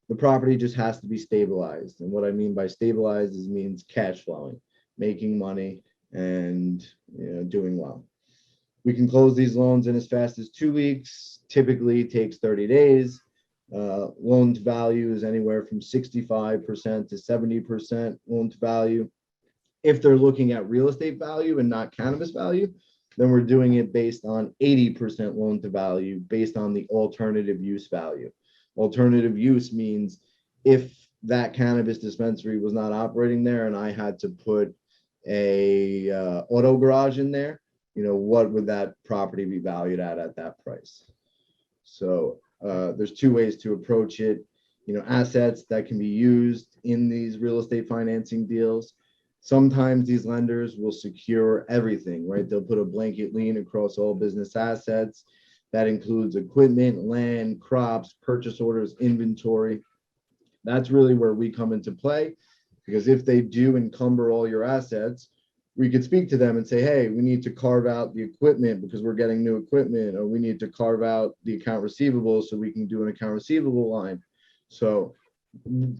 The property just has to be stabilized. And what I mean by stabilized means cash flowing, making money, and doing well. We can close these loans in as fast as 2 weeks, typically takes 30 days. Loan to value is anywhere from 65% to 70% loan to value. If they're looking at real estate value and not cannabis value, then we're doing it based on 80% loan to value based on the alternative use value. Alternative use means if that cannabis dispensary was not operating there and I had to put a auto garage in there, what would that property be valued at that price? So there's 2 ways to approach it. Assets that can be used in these real estate financing deals. Sometimes these lenders will secure everything, right? They'll put a blanket lien across all business assets. That includes equipment, land, crops, purchase orders, inventory. That's really where we come into play, because if they do encumber all your assets, we could speak to them and say, hey, we need to carve out the equipment because we're getting new equipment, or we need to carve out the account receivable so we can do an account receivable line. So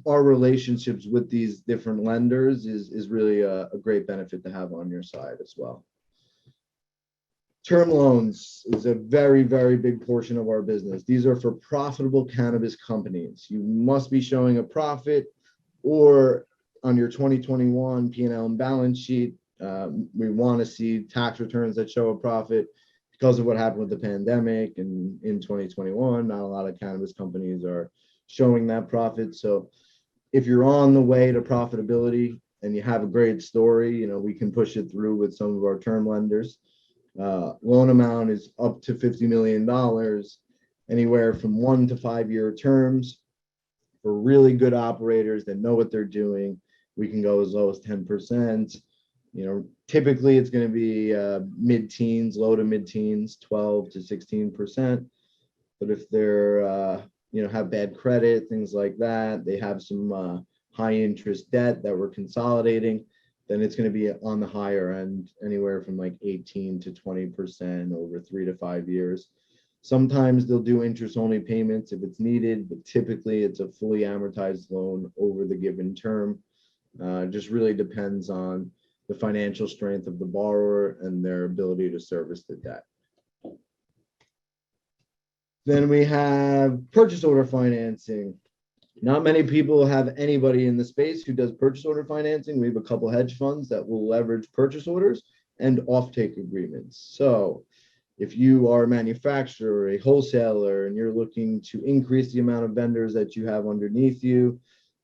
our relationships with these different lenders is really a great benefit to have on your side as well. Term loans is a very, very big portion of our business. These are for profitable cannabis companies. You must be showing a profit, or on your 2021 P&L and balance sheet, we want to see tax returns that show a profit. Because of what happened with the pandemic and in 2021, not a lot of cannabis companies are showing that profit. So if you're on the way to profitability and you have a great story, we can push it through with some of our term lenders. Loan amount is up to $50 million, anywhere from 1 to 5 year terms. For really good operators that know what they're doing, we can go as low as 10%. Typically it's going to be mid-teens, low to mid-teens, 12 to 16%. But if they're have bad credit, things like that, they have some high interest debt that we're consolidating, then it's going to be on the higher end, anywhere from like 18 to 20% over 3 to 5 years. Sometimes they'll do interest only payments if it's needed, but typically it's a fully amortized loan over the given term. Just really depends on the financial strength of the borrower and their ability to service the debt. Then we have purchase order financing. Not many people have anybody in the space who does purchase order financing. We have a couple hedge funds that will leverage purchase orders and offtake agreements. So if you are a manufacturer, a wholesaler, and you're looking to increase the amount of vendors that you have underneath you,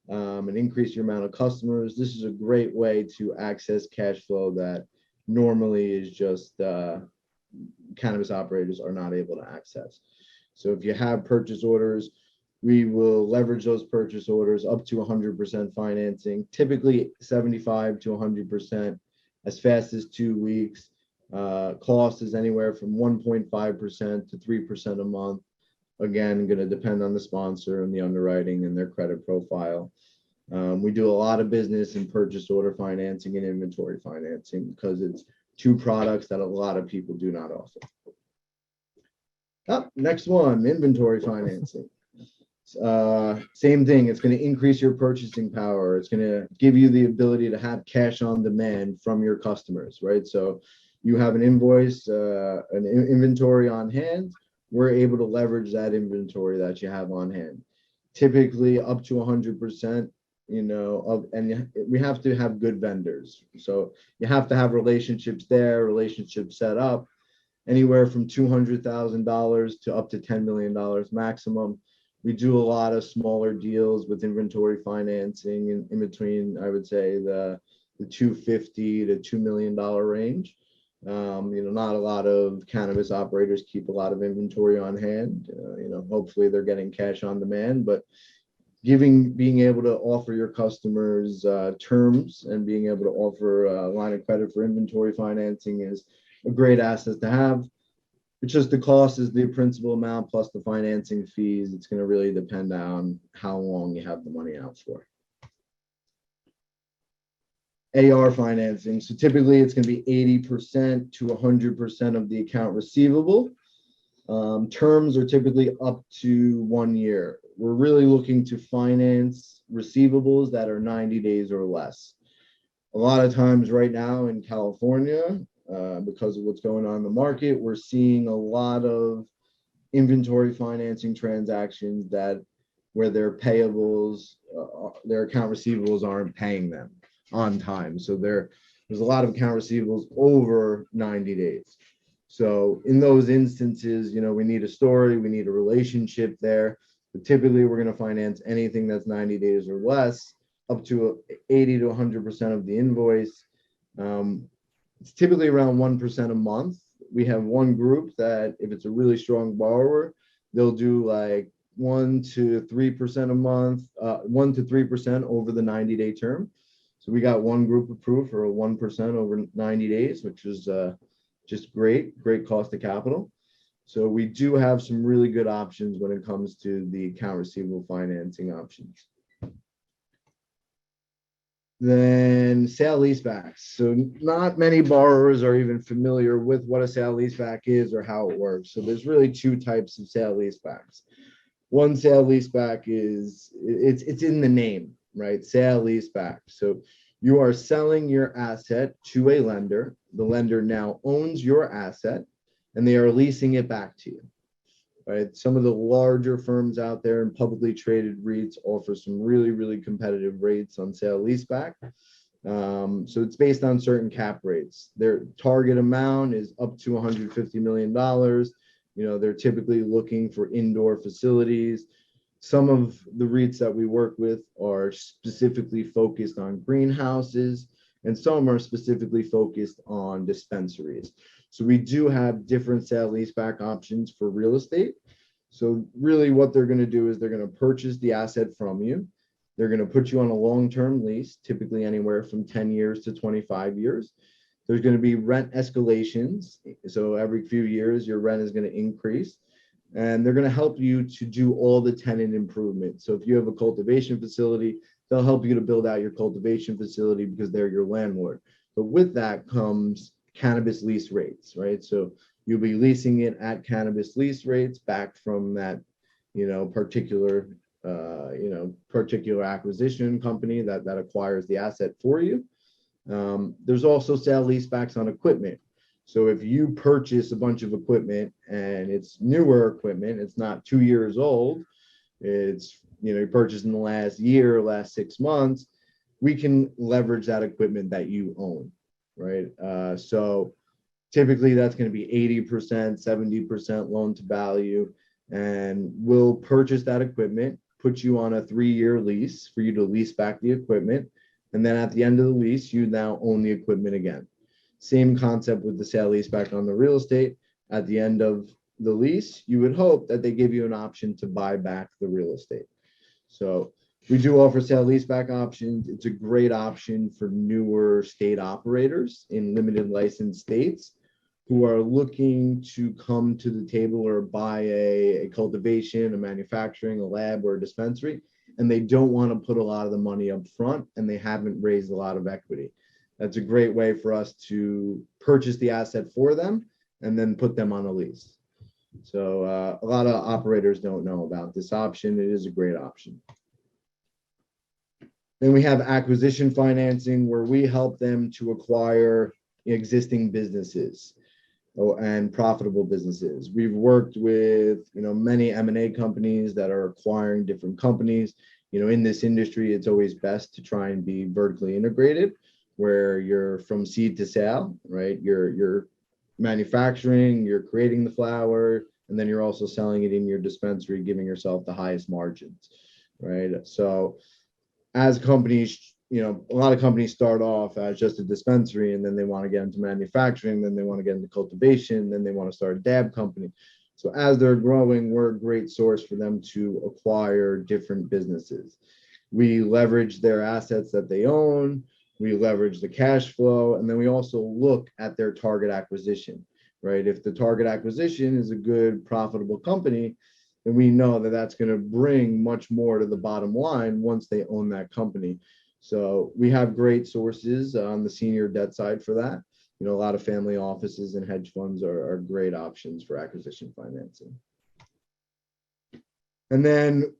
and increase your amount of customers, this is a great way to access cash flow that normally is just cannabis operators are not able to access. So if you have purchase orders, we will leverage those purchase orders up to 100% financing, typically 75 to 100%, as fast as 2 weeks. Cost is anywhere from 1.5% to 3% a month. Again, going to depend on the sponsor and the underwriting and their credit profile. We do a lot of business in purchase order financing and inventory financing because it's two products that a lot of people do not offer. Next one, inventory financing. Same thing. It's going to increase your purchasing power. It's going to give you the ability to have cash on demand from your customers, right? So you have an invoice, an inventory on hand. We're able to leverage that inventory that you have on hand, typically up to 100%, and we have to have good vendors. So you have to have relationships there, relationships set up, anywhere from $200,000 to up to $10 million maximum. We do a lot of smaller deals with inventory financing in between, I would say, the $250,000 to $2 million range. Not a lot of cannabis operators keep a lot of inventory on hand. Hopefully they're getting cash on demand, but being able to offer your customers terms and being able to offer a line of credit for inventory financing is a great asset to have. It's just the cost is the principal amount plus the financing fees. It's going to really depend on how long you have the money out for. AR financing. So typically it's going to be 80% to 100% of the account receivable. Terms are typically up to 1 year. We're really looking to finance receivables that are 90 days or less. A lot of times right now in California, because of what's going on in the market, we're seeing a lot of inventory financing transactions where their payables, their account receivables aren't paying them on time. So there's a lot of account receivables over 90 days. So in those instances, we need a story, we need a relationship there. But typically we're going to finance anything that's 90 days or less, up to 80 to 100% of the invoice. It's typically around 1% a month. We have one group that if it's a really strong borrower, they'll do like 1 to 3% a month, 1 to 3% over the 90-day term. So we got one group approved for a 1% over 90 days, which is just great cost of capital. So we do have some really good options when it comes to the account receivable financing options. Then sale leasebacks. So not many borrowers are even familiar with what a sale leaseback is or how it works. So there's really two types of sale leasebacks. One sale leaseback is it's in the name, right? Sale leaseback. So you are selling your asset to a lender. The lender now owns your asset and they are leasing it back to you. Right. Some of the larger firms out there and publicly traded REITs offer some really, really competitive rates on sale leaseback. So it's based on certain cap rates. Their target amount is up to $150 million. They're typically looking for indoor facilities. Some of the REITs that we work with are specifically focused on greenhouses, and some are specifically focused on dispensaries. So we do have different sale leaseback options for real estate. So really what they're going to do is they're going to purchase the asset from you. They're going to put you on a long-term lease, typically anywhere from 10 years to 25 years. There's going to be rent escalations. So every few years, your rent is going to increase. And they're going to help you to do all the tenant improvements. So if you have a cultivation facility, they'll help you to build out your cultivation facility because they're your landlord. But with that comes cannabis lease rates, right? So you'll be leasing it at cannabis lease rates back from that, particular acquisition company that acquires the asset for you. There's also sale leasebacks on equipment. So if you purchase a bunch of equipment and it's newer equipment, it's not 2 years old, it's, you purchased in the last year, last 6 months, we can leverage that equipment that you own. Right. So typically that's going to be 80%, 70% loan to value, and we'll purchase that equipment, put you on a 3-year lease for you to lease back the equipment. And then at the end of the lease, you now own the equipment again. Same concept with the sale leaseback on the real estate. At the end of the lease, you would hope that they give you an option to buy back the real estate. So we do offer sale leaseback options. It's a great option for newer state operators in limited license states who are looking to come to the table or buy a cultivation, a manufacturing, a lab, or a dispensary, and they don't want to put a lot of the money up front and they haven't raised a lot of equity. That's a great way for us to purchase the asset for them and then put them on a lease. So a lot of operators don't know about this option. It is a great option. Then we have acquisition financing, where we help them to acquire existing businesses and profitable businesses. We've worked with many M&A companies that are acquiring different companies. In this industry, it's always best to try and be vertically integrated, where you're from seed to sale, right? You're manufacturing, you're creating the flower, and then you're also selling it in your dispensary, giving yourself the highest margins, right? So as companies, a lot of companies start off as just a dispensary, and then they want to get into manufacturing, then they want to get into cultivation, then they want to start a dab company. So as they're growing, we're a great source for them to acquire different businesses. We leverage their assets that they own, we leverage the cash flow, and then we also look at their target acquisition, right? If the target acquisition is a good, profitable company, then we know that that's going to bring much more to the bottom line once they own that company. So we have great sources on the senior debt side for that. A lot of family offices and hedge funds are great options for acquisition financing. And then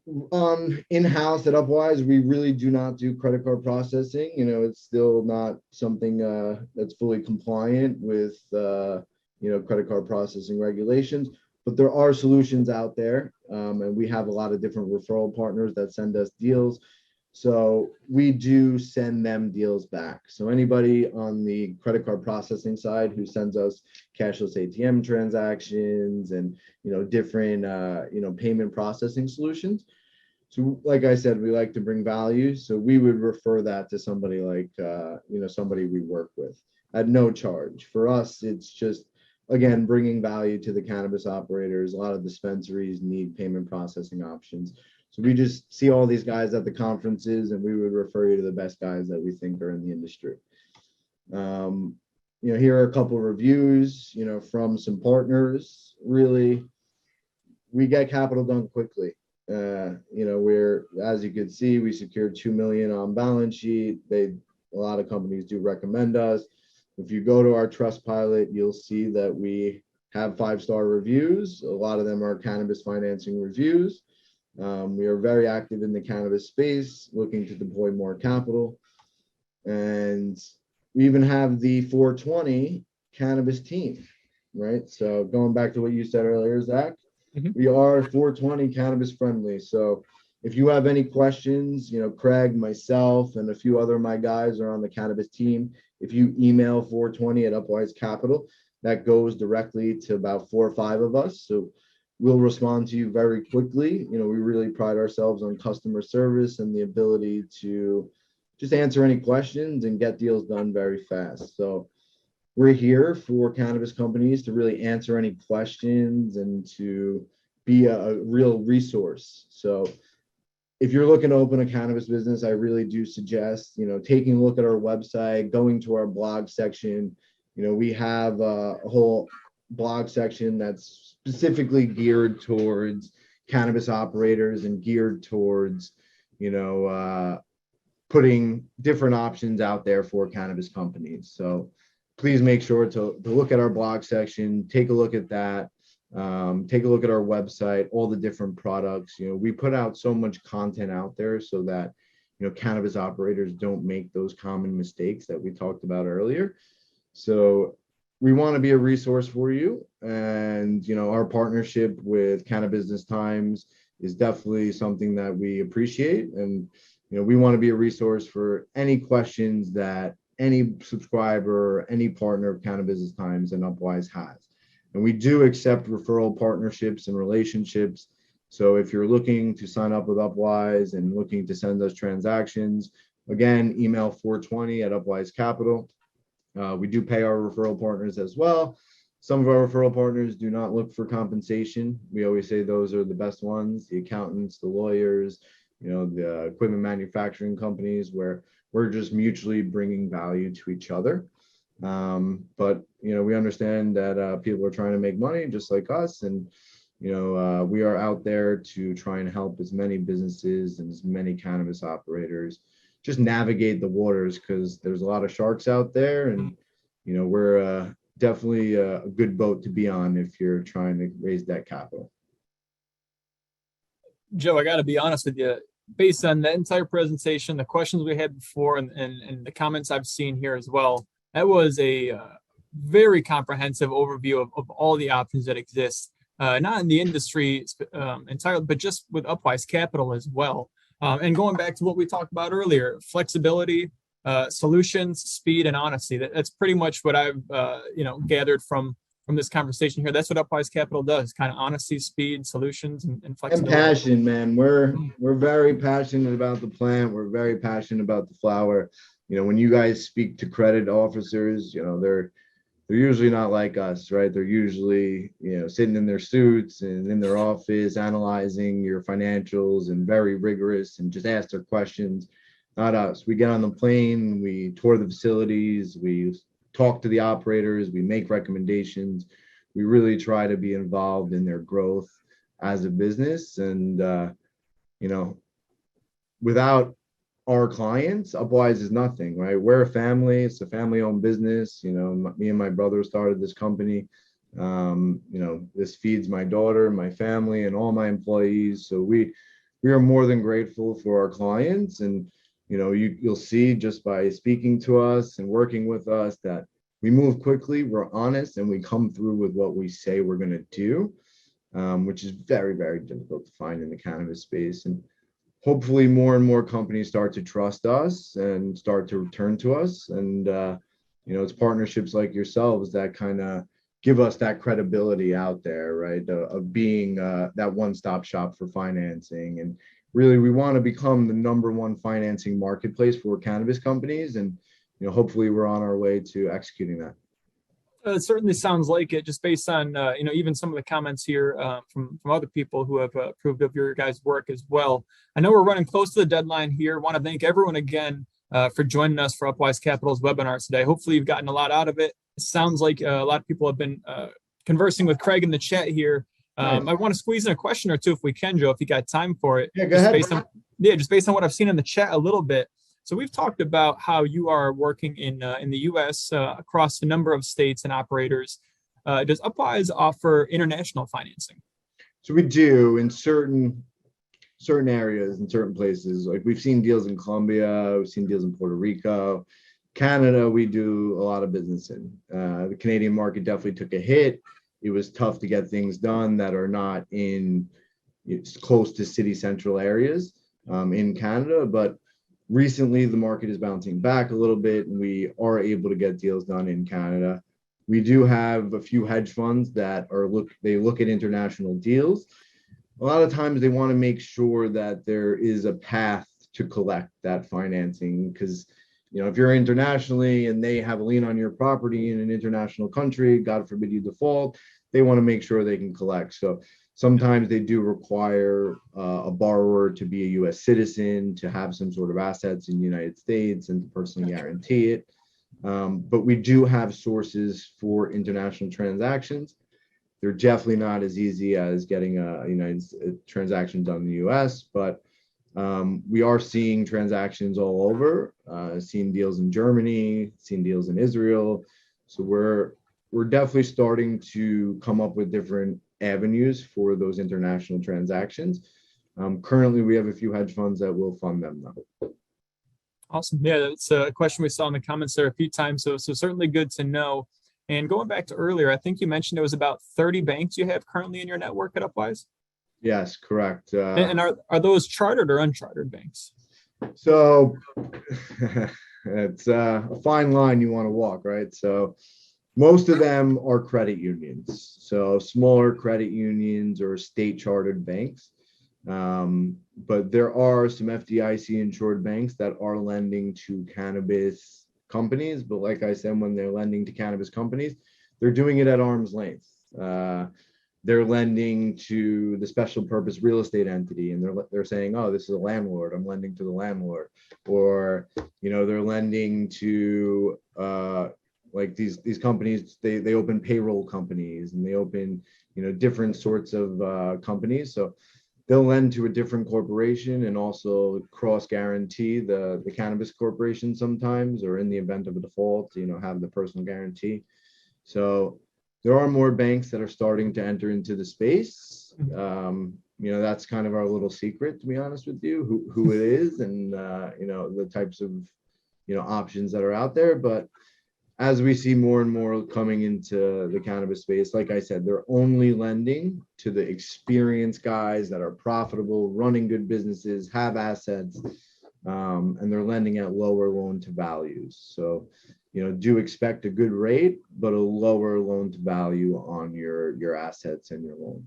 in-house at Upwise, we really do not do credit card processing. It's still not something that's fully compliant with credit card processing regulations. But there are solutions out there, and we have a lot of different referral partners that send us deals. So we do send them deals back. So anybody on the credit card processing side who sends us cashless ATM transactions and different payment processing solutions. So like I said, we like to bring value. So we would refer that to somebody like somebody we work with at no charge. For us, it's just, again, bringing value to the cannabis operators. A lot of dispensaries need payment processing options. So we just see all these guys at the conferences, and we would refer you to the best guys that we think are in the industry. here are a couple of reviews, from some partners. Really, we get capital done quickly. We're, as you can see, we secured $2 million on balance sheet. A lot of companies do recommend us. If you go to our Trustpilot, you'll see that we have 5-star reviews. A lot of them are cannabis financing reviews. We are very active in the cannabis space, looking to deploy more capital. And we even have the 420 cannabis team, right? So going back to what you said earlier, Zach, we are 420 cannabis friendly. So if you have any questions, Craig, myself, and a few other of my guys are on the cannabis team. If you email 420 at Upwise Capital, that goes directly to about 4 or 5 of us. So we'll respond to you very quickly. We really pride ourselves on customer service and the ability to just answer any questions and get deals done very fast. So we're here for cannabis companies to really answer any questions and to be a real resource. So if you're looking to open a cannabis business, I really do suggest, taking a look at our website, going to our blog section. We have a whole blog section that's specifically geared towards cannabis operators and geared towards, putting different options out there for cannabis companies. So please make sure to look at our blog section, take a look at that, take a look at our website, all the different products. We put out so much content out there so that, cannabis operators don't make those common mistakes that we talked about earlier. So we want to be a resource for you. And, our partnership with Cannabis Times is definitely something that we appreciate. And, we want to be a resource for any questions that any subscriber or any partner of Cannabis Times and Upwise has. And we do accept referral partnerships and relationships. So if you're looking to sign up with Upwise and looking to send us transactions, again, email 420 at Upwise Capital. We do pay our referral partners as well. Some of our referral partners do not look for compensation. We always say those are the best ones, the accountants, the lawyers, the equipment manufacturing companies, where we're just mutually bringing value to each other. But, we understand that people are trying to make money just like us. And, we are out there to try and help as many businesses and as many cannabis operators just navigate the waters, because there's a lot of sharks out there. And, we're definitely a good boat to be on if you're trying to raise that capital. Joe, I got to be honest with you. Based on the entire presentation, the questions we had before, and the comments I've seen here as well, that was a very comprehensive overview of all the options that exist, not in the industry entirely, but just with Upwise Capital as well. And going back to what we talked about earlier, flexibility, solutions, speed, and honesty. That's pretty much what I've gathered from this conversation here. That's what Upwise Capital does: kind of honesty, speed, solutions, and flexibility. And passion, man. We're very passionate about the plant. We're very passionate about the flower. When you guys speak to credit officers, they're usually not like us, right? They're usually, sitting in their suits and in their office analyzing your financials and very rigorous and just ask their questions. Not us. We get on the plane, we tour the facilities, we talk to the operators, we make recommendations. We really try to be involved in their growth as a business. And, without our clients, Upwise is nothing, right? We're a family. It's a family-owned business. Me and my brother started this company. This feeds my daughter, my family, and all my employees. So we are more than grateful for our clients. And, you'll see just by speaking to us and working with us that we move quickly, we're honest, and we come through with what we say we're going to do, which is very, very difficult to find in the cannabis space. And hopefully more and more companies start to trust us and start to return to us. And, it's partnerships like yourselves that kind of give us that credibility out there, right? Of being that one-stop shop for financing. And really, we want to become the #1 financing marketplace for cannabis companies. And, hopefully we're on our way to executing that. It certainly sounds like it, just based on, even some of the comments here from other people who have approved of your guys' work as well. I know we're running close to the deadline here. I want to thank everyone again for joining us for Upwise Capital's webinar today. Hopefully you've gotten a lot out of it. It sounds like a lot of people have been conversing with Craig in the chat here. Nice. I want to squeeze in a question or two if we can, Joe, if you got time for it. Yeah, go ahead. Just based on what I've seen in the chat a little bit. So we've talked about how you are working in the U.S. Across a number of states and operators. Does Upwise offer international financing? So we do in certain areas, in certain places. Like we've seen deals in Colombia, we've seen deals in Puerto Rico. Canada, we do a lot of business in. The Canadian market definitely took a hit. It was tough to get things done that are not in close to city central areas in Canada. But recently, the market is bouncing back a little bit, and we are able to get deals done in Canada. We do have a few hedge funds that look at international deals. A lot of times they want to make sure that there is a path to collect that financing, because if you're internationally and they have a lien on your property in an international country, God forbid you default, they want to make sure they can collect. So sometimes they do require a borrower to be a U.S. citizen, to have some sort of assets in the United States, and to personally guarantee it. But we do have sources for international transactions. They're definitely not as easy as getting a transaction done in the U.S., but we are seeing transactions all over. Seeing deals in Germany, seeing deals in Israel. So we're definitely starting to come up with different avenues for those international transactions. Currently, we have a few hedge funds that will fund them though. Awesome. Yeah, that's a question we saw in the comments there a few times. So certainly good to know. And going back to earlier, I think you mentioned it was about 30 banks you have currently in your network at Upwise? Yes, correct. And are those chartered or unchartered banks? So it's a fine line you want to walk, right? So most of them are credit unions. So smaller credit unions or state chartered banks. But there are some FDIC insured banks that are lending to cannabis companies. But like I said, when they're lending to cannabis companies, they're doing it at arm's length. They're lending to the special purpose real estate entity, and they're saying, oh, this is a landlord, I'm lending to the landlord. Or they're lending to like these companies, they open payroll companies, and they open different sorts of companies. So they'll lend to a different corporation and also cross guarantee the cannabis corporation sometimes, or in the event of a default, have the personal guarantee. So there are more banks that are starting to enter into the space. That's kind of our little secret, to be honest with you, who it is, and the types of options that are out there. But as we see more and more coming into the cannabis space, like I said, they're only lending to the experienced guys that are profitable, running good businesses, have assets, and they're lending at lower loan to values. So do expect a good rate, but a lower loan to value on your assets and your loan.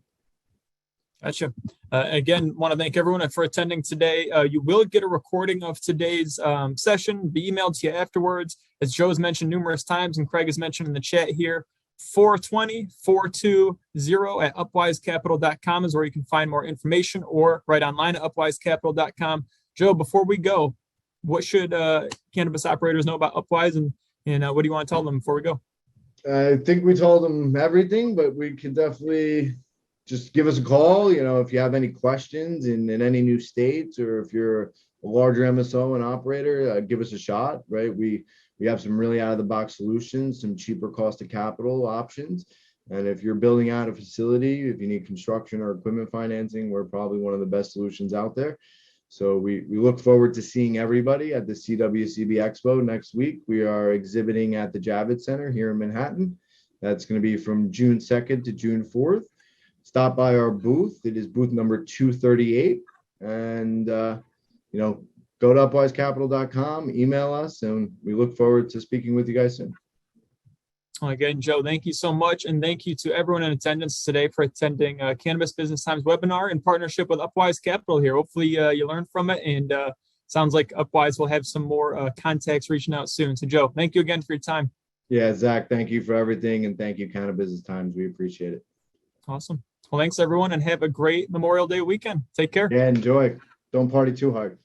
Gotcha. Again, want to thank everyone for attending today. You will get a recording of today's session, be emailed to you afterwards. As Joe has mentioned numerous times, and Craig has mentioned in the chat here, 420-420 at upwisecapital.com is where you can find more information, or right online at upwisecapital.com. Joe, before we go, what should cannabis operators know about Upwise, and what do you want to tell them before we go? I think we told them everything, but we can definitely just give us a call. If you have any questions in any new states, or if you're a larger MSO and operator, give us a shot, right? We have some really out of the box solutions, some cheaper cost of capital options. And if you're building out a facility, if you need construction or equipment financing, we're probably one of the best solutions out there. So we look forward to seeing everybody at the CWCB Expo next week. We are exhibiting at the Javits Center here in Manhattan. That's going to be from June 2nd to June 4th. Stop by our booth. It is booth number 238. And, go to upwisecapital.com, email us, and we look forward to speaking with you guys soon. Again, Joe, thank you so much. And thank you to everyone in attendance today for attending Cannabis Business Times webinar in partnership with Upwise Capital here. Hopefully you learned from it, and sounds like Upwise will have some more contacts reaching out soon. So Joe, thank you again for your time. Yeah, Zach, thank you for everything. And thank you, Cannabis Business Times. We appreciate it. Awesome. Well, thanks everyone, and have a great Memorial Day weekend. Take care. Yeah, enjoy. Don't party too hard.